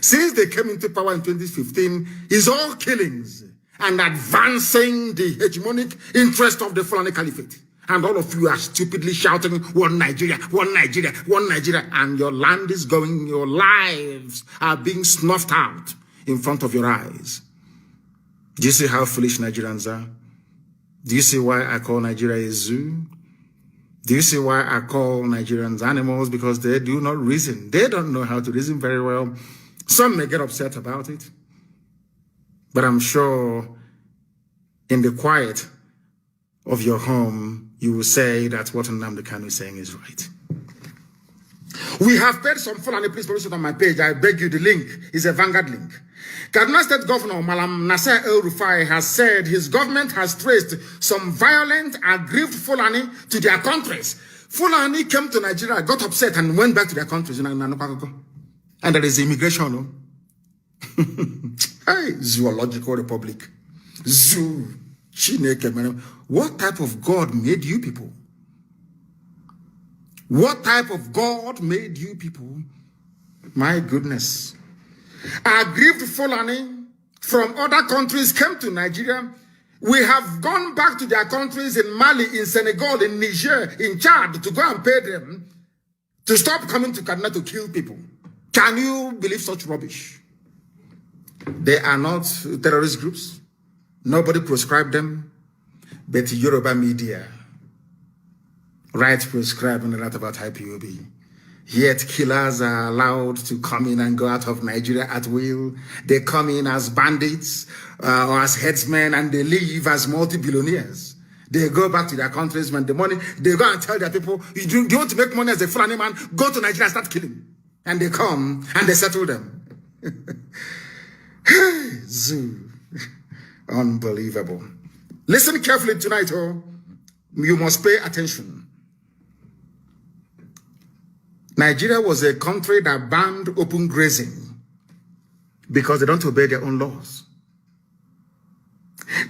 Since they came into power in 2015, it's all killings and advancing the hegemonic interest of the Fulani Caliphate. And all of you are stupidly shouting, one Nigeria, one Nigeria, one Nigeria. And your land is going, your lives are being snuffed out in front of your eyes. Do you see how foolish Nigerians are? Do you see why I call Nigeria a zoo? Do you see why I call Nigerians animals? Because they do not reason. They don't know how to reason very well. Some may get upset about it. But I'm sure in the quiet of your home, you will say that what Nnamdi Kanu is saying is right. We have paid some Fulani, please publish it on my page. I beg you, the link is a Vanguard link. Kaduna State Governor Malam Nasser El Rufai has said his government has traced some violent, aggrieved Fulani to their countries. Fulani came to Nigeria, got upset, and went back to their countries. And there is immigration. Hey, zoological republic. Zoo. What type of God made you people? What type of God made you people? My goodness. Aggrieved Fulani from other countries came to Nigeria. We have gone back to their countries in Mali, in Senegal, in Niger, in Chad to go and pay them to stop coming to Kaduna to kill people. Can you believe such rubbish? They are not terrorist groups. Nobody prescribed them. But Yoruba media, right, prescribing a lot about IPOB. Yet killers are allowed to come in and go out of Nigeria at will. They come in as bandits or as headsmen, and they leave as multi-billionaires. They go back to their countries when the money, they go and tell their people, you want to make money as a Fulani man, go to Nigeria and start killing. And they come and they settle them. Zoo. Unbelievable. Listen carefully tonight, oh. You must pay attention. Nigeria was a country that banned open grazing because they don't obey their own laws.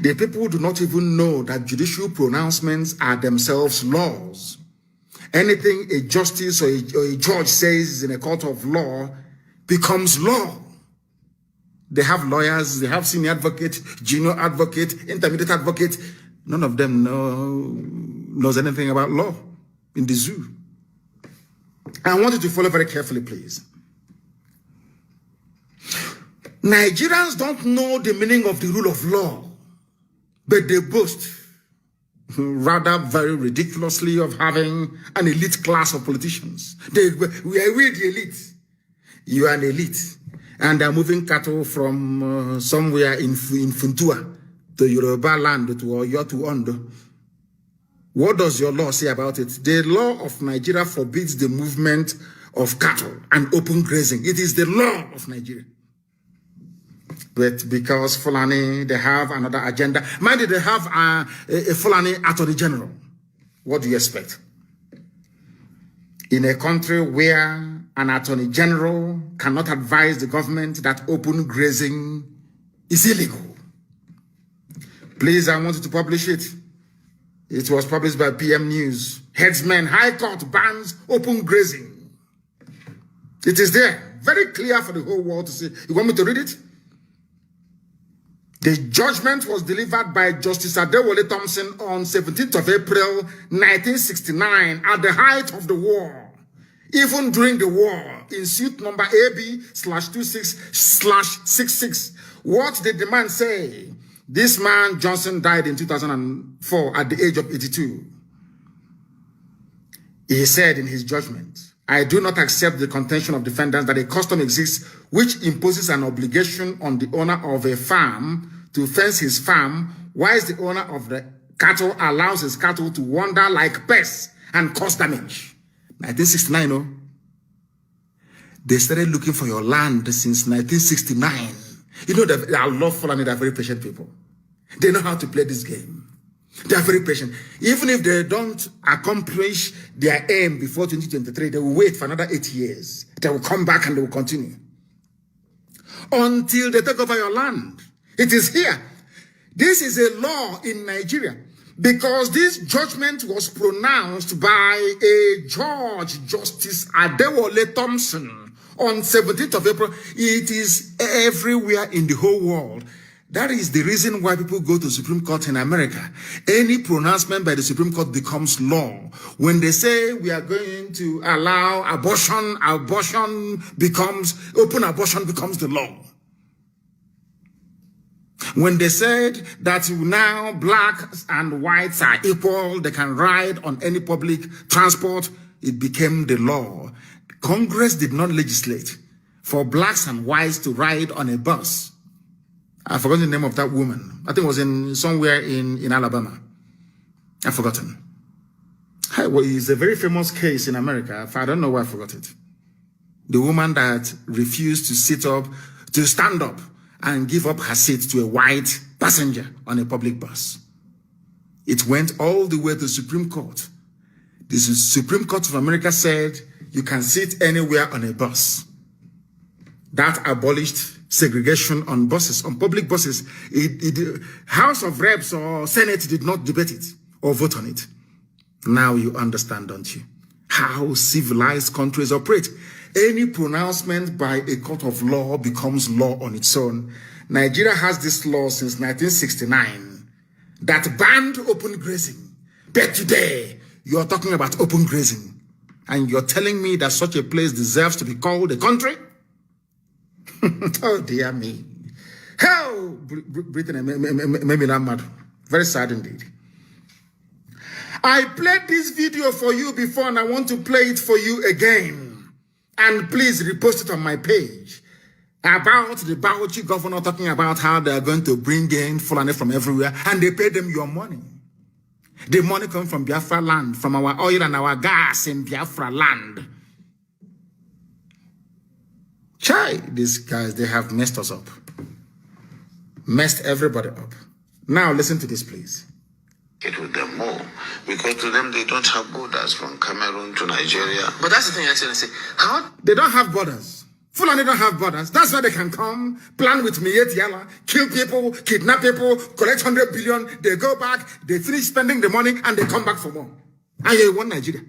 The people do not even know that judicial pronouncements are themselves laws. Anything a justice or a judge says in a court of law becomes law. They have lawyers, they have senior advocate, junior advocate, intermediate advocate. None of them knows anything about law in the zoo. I want you to follow very carefully, please. Nigerians don't know the meaning of the rule of law, but they boast, rather very ridiculously, of having an elite class of politicians. We are the elite. You are an elite. And they're moving cattle from somewhere in Funtua to Yoruba land to Oyo to Ondo. What does your law say about it? The law of Nigeria forbids the movement of cattle and open grazing. It is the law of Nigeria. But because Fulani, they have another agenda. Mind you, they have a Fulani Attorney General. What do you expect? In a country where an Attorney General cannot advise the government that open grazing is illegal. Please, I want you to publish it. It was published by PM News. Headsman, High Court bans open grazing. It is there. Very clear for the whole world to see. You want me to read it? The judgment was delivered by Justice Adewale Thompson on 17th of April, 1969, at the height of the war. Even during the war, in suit number AB/26/66, what did the man say? This man, Johnson, died in 2004 at the age of 82. He said in his judgment, I do not accept the contention of defendants that a custom exists which imposes an obligation on the owner of a farm to fence his farm, whilst the owner of the cattle allows his cattle to wander like pests and cause damage. 1969, no? They started looking for your land since 1969. You know that I love Fulani, they're very patient people. They know how to play this game. They are very patient. Even if they don't accomplish their aim before 2023, they will wait for another 8 years. They will come back and they will continue. Until they take over your land. It is here. This is a law in Nigeria. Because this judgment was pronounced by a judge, Justice Adewale Thompson, on 17th of April. It is everywhere in the whole world. That is the reason why people go to Supreme Court in America. Any pronouncement by the Supreme Court becomes law. When they say we are going to allow abortion, open abortion becomes the law. When they said that now blacks and whites are equal, they can ride on any public transport, it became the law. Congress did not legislate for blacks and whites to ride on a bus. I forgot the name of that woman. I think it was somewhere in Alabama. I've forgotten. Well, it's a very famous case in America. I don't know why I forgot it. The woman that refused to stand up and give up her seat to a white passenger on a public bus. It went all the way to the Supreme Court. The Supreme Court of America said you can sit anywhere on a bus. That abolished segregation on buses, on public buses. House of Reps or Senate did not debate it or vote on it. Now you understand, don't you, how civilized countries operate. Any pronouncement by a court of law becomes law on its own. Nigeria has this law since 1969 that banned open grazing. But today, you're talking about open grazing. And you're telling me that such a place deserves to be called a country? Oh, dear me. Hell, Britain made me that mad. Very sad indeed. I played this video for you before and I want to play it for you again. and please repost it on my page about the Bauchi governor talking about how they are going to bring in Fulani from everywhere and they pay them your money. The money comes from Biafra land, from our oil and our gas in Biafra land. Chai, these guys, they have messed us up. Messed everybody up. Now listen to this, please. It with them more because to them they don't have borders from Cameroon to Nigeria. But that's the thing, Excellency. How they don't have borders? Fulani don't have borders. That's why they can come, plan with Miet Yala, kill people, kidnap people, collect 100 billion. They go back, they finish spending the money, and they come back for more. And you want Nigeria.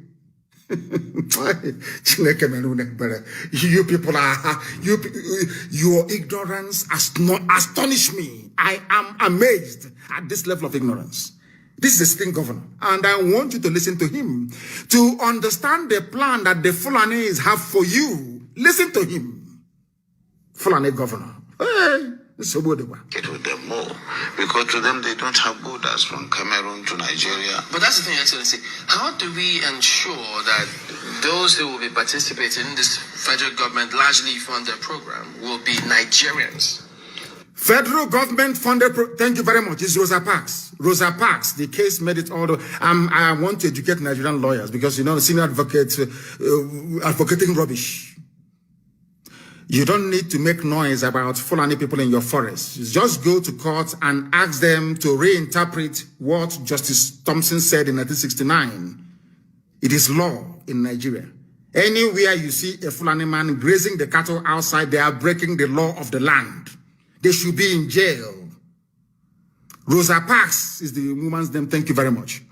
You people are your ignorance astonish me. I am amazed at this level of ignorance. This is a sitting governor, and I want you to listen to him to understand the plan that the Fulanis have for you. Listen to him, Fulani governor. Hey, it's a good one. Get with them more because to them they don't have borders from Cameroon to Nigeria. But that's the thing, Excellency. How do we ensure that those who will be participating in this federal government largely funded program will be Nigerians? Federal government funded, thank you very much. It's Rosa Parks. Rosa Parks, the case made it all. I want to educate Nigerian lawyers because, you know, senior advocates advocating rubbish. You don't need to make noise about Fulani people in your forest. Just go to court and ask them to reinterpret what Justice Thompson said in 1969. It is law in Nigeria. Anywhere you see a Fulani man grazing the cattle outside, they are breaking the law of the land. They should be in jail. Rosa Parks is the woman's name. Thank you very much.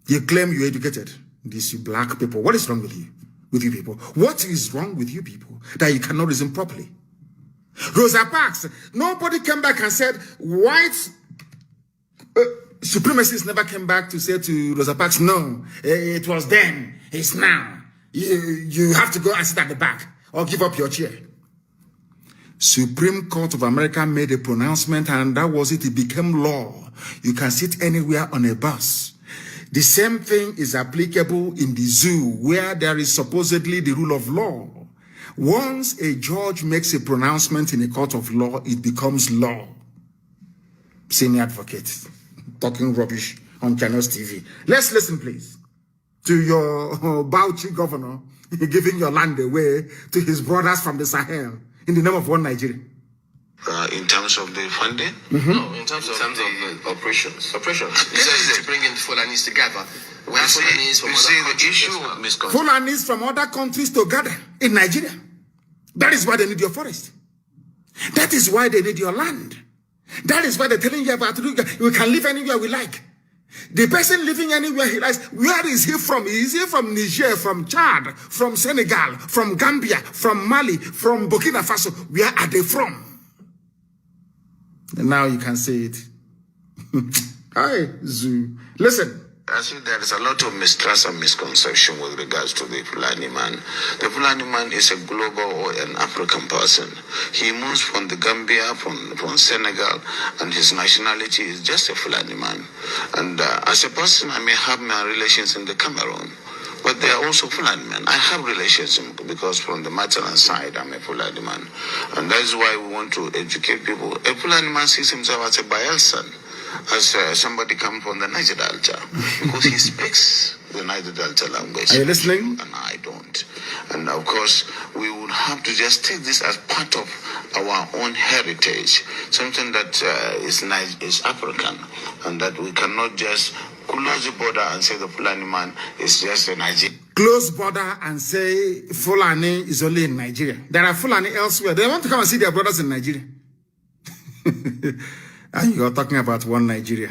You claim you're educated. These you black people. What is wrong with you? With you people? What is wrong with you people that you cannot reason properly? Rosa Parks, nobody came back and said white supremacists never came back to say to Rosa Parks, no, it was then, it's now. You have to go and sit at the back or give up your chair. Supreme Court of America made a pronouncement and that was it. It became law. You can sit anywhere on a bus. The same thing is applicable in the zoo where there is supposedly the rule of law. Once a judge makes a pronouncement in a court of law, it becomes law. Senior advocate talking rubbish on Channels TV. Let's listen, please, to your Bauchi governor giving your land away to his brothers from the Sahel in the name of one Nigeria. In terms of the funding? No, in terms of the operations. This is to bring in Fulanis together. We have Fulanis from other countries. Fulanis from other countries together in Nigeria. That is why they need your forest. That is why they need your land. That is why they're telling you about we can live anywhere we like. The person living anywhere he likes, where is he from? Is he from Niger, from Chad, from Senegal, from Gambia, from Mali, from Burkina Faso? Where are they from? And now you can say it. Hi, Zoo. Listen. I think there is a lot of mistrust and misconception with regards to the Fulani man. The Fulani man is a global or an African person. He moves from the Gambia, from Senegal, and his nationality is just a Fulani man. And as a person, I may have my relations in the Cameroon, but they are also Fulani men. I have relations because from the maternal side, I'm a Fulani man. And that is why we want to educate people. A Fulani man sees himself as a Bayelsan, as somebody come from the Niger Delta, because he speaks the Niger Delta language. Are you listening? And I don't. And of course, we would have to just take this as part of our own heritage, something that is African, and that we cannot just close the border and say the Fulani man is just a Nigerian. Close border and say Fulani is only in Nigeria. There are Fulani elsewhere. They want to come and see their brothers in Nigeria. And you're talking about one Nigeria.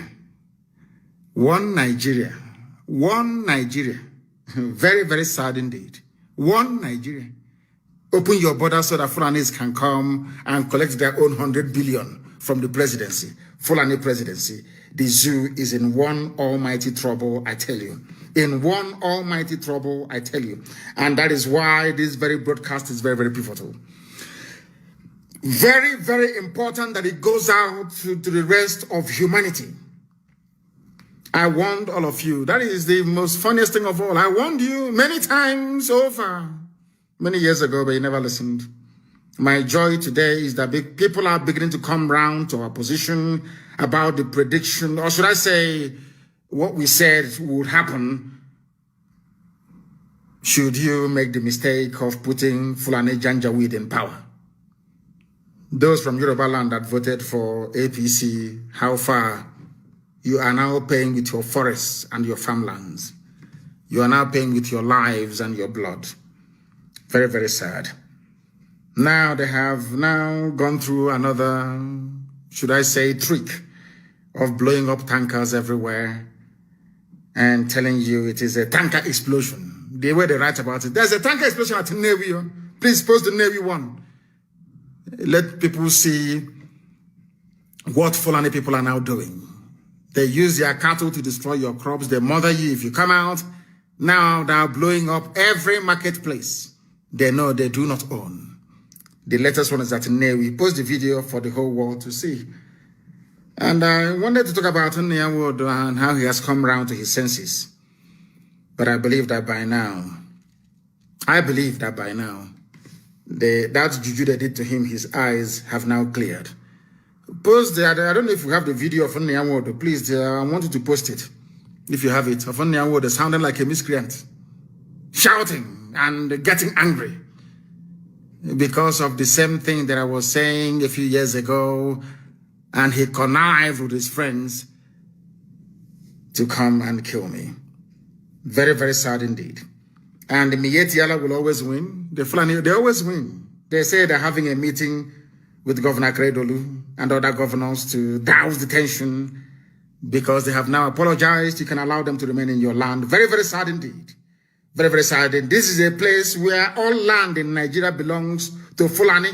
One Nigeria. One Nigeria. Very, very sad indeed. One Nigeria. Open your border so that Fulanis can come and collect their own 100 billion from the presidency. Fulani presidency. The zoo is in one almighty trouble, I tell you. In one almighty trouble, I tell you. And that is why this very broadcast is very, very pivotal. Very, very important that it goes out to the rest of humanity. I warned all of you. That is the most funniest thing of all. I warned you many times over. many years ago, but you never listened. My joy today is that people are beginning to come round to our position about the prediction, or should I say, what we said would happen should you make the mistake of putting Fulani Janjaweed in power. Those from Yoruba land that voted for APC, how far you are now paying with your forests and your farmlands. You are now paying with your lives and your blood. Very, very sad. Now they have now gone through another, should I say, trick of blowing up tankers everywhere and telling you it is a tanker explosion. The way they write about it, there's a tanker explosion at Navy. Please post the Navy one. Let people see what Fulani people are now doing. They use their cattle to destroy your crops. They murder you if you come out. Now they're blowing up every marketplace they know they do not own. The latest one is at Navy. Post the video for the whole world to see. And I wanted to talk about Nnamdi and how he has come around to his senses. But I believe that by now, that juju they did to him, his eyes have now cleared. Post the, I don't know if you have the video of Nnamdi, please, I want you to post it. If you have it, of Nnamdi sounding like a miscreant, shouting and getting angry because of the same thing that I was saying a few years ago, and he connived with his friends to come and kill me. Very, very sad indeed. And the Miyetti will always win. The Fulani, they always win. They say they're having a meeting with Governor Kredolu and other governors to douse the tension because they have now apologized. You can allow them to remain in your land. Very, very sad indeed. Very, very sad. And this is a place where all land in Nigeria belongs to Fulani.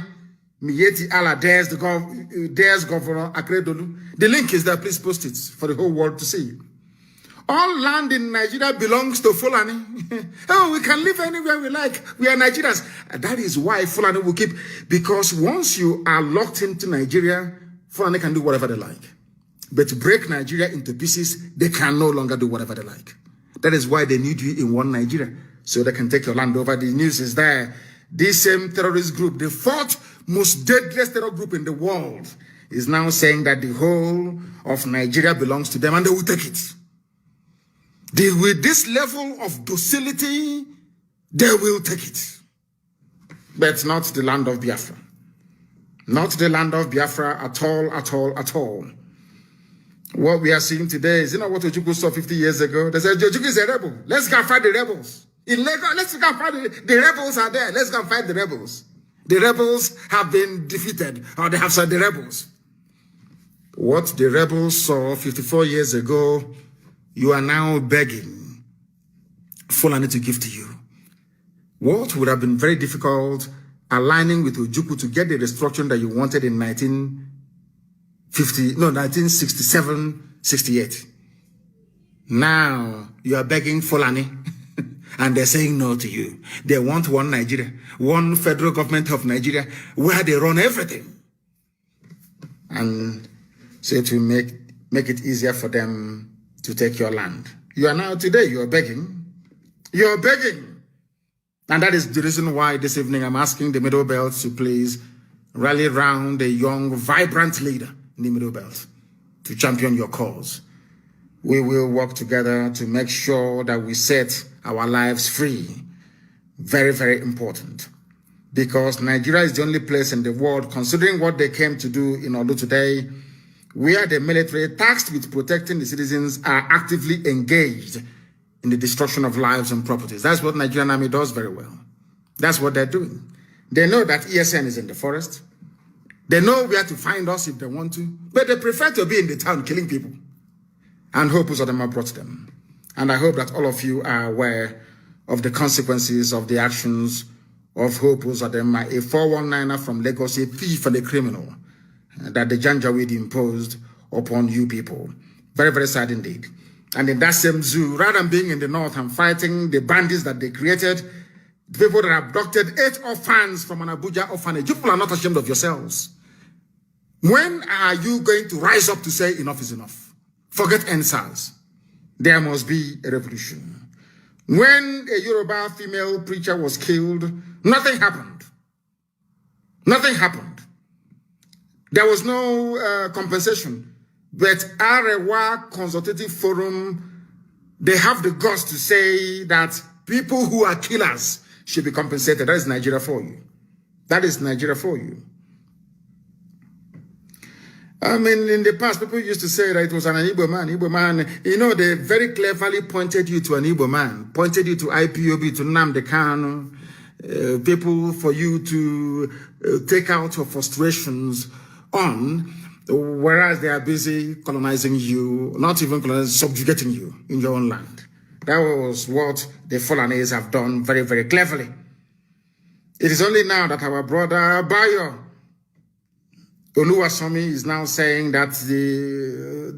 Miyetti Allah dares Governor Akredolu. The link is there. Please post it for the whole world to see. All land in Nigeria belongs to Fulani. Oh, we can live anywhere we like. We are Nigerians. That is why Fulani will keep, because once you are locked into Nigeria, Fulani can do whatever they like. But to break Nigeria into pieces, they can no longer do whatever they like. That is why they need you in one Nigeria, so they can take your land over. The news is there. This same terrorist group, the fourth most deadliest terror group in the world, is now saying that the whole of Nigeria belongs to them and they will take it. With this level of docility, they will take it. But not the land of Biafra. Not the land of Biafra at all, at all, at all. What we are seeing today is, you know what Ojukwu saw 50 years ago? They said, Ojukwu is a rebel. Let's go and fight the rebels. In Lagos, let's go and fight the rebels are there. Let's go and fight the rebels. The rebels have been defeated, or they have said the rebels. What the rebels saw 54 years ago, you are now begging Fulani to give to you. What would have been very difficult, aligning with Ojukwu to get the restructuring that you wanted in 1967, 68. Now you are begging Fulani and they're saying no to you. They want one Nigeria, one federal government of Nigeria where they run everything. And so to make it easier for them to take your land. You are now today, you're begging. You're begging. And that is the reason why this evening I'm asking the Middle Belt to please rally around a young, vibrant leader in the Middle Belt to champion your cause. We will work together to make sure that we set our lives free. Very, very important. Because Nigeria is the only place in the world, considering what they came to do in Ondo today, where the military, tasked with protecting the citizens, are actively engaged in the destruction of lives and properties. That's what Nigerian Army does very well. That's what they're doing. They know that ESN is in the forest. They know where to find us if they want to, but they prefer to be in the town killing people. And hope Uzodema brought them. And I hope that all of you are aware of the consequences of the actions of Hope Uzodema, a 419er from Lagos, a thief and a criminal, that the Janjaweed imposed upon you people. Very, very sad indeed. And in that same zoo, rather than being in the north and fighting the bandits that they created, the people that abducted 8 orphans from an Abuja orphanage, you people are not ashamed of yourselves. When are you going to rise up to say enough is enough? Forget NSAS. There must be a revolution. When a Yoruba female preacher was killed Nothing happened. Nothing happened. There was no compensation. But Arewa Consultative Forum, they have the guts to say that people who are killers should be compensated. That is Nigeria for you. That is Nigeria for you. I mean, in the past, people used to say that it was an Igbo man. Igbo man, you know, they very cleverly pointed you to an Igbo man, pointed you to IPOB, to Nnamdi Kanu, people for you to take out your frustrations on, whereas they are busy colonizing you, not even colonizing, subjugating you in your own land. That was what the Fulanese have done very, very cleverly. It is only now that our brother Bayo Oluwasomi is now saying that the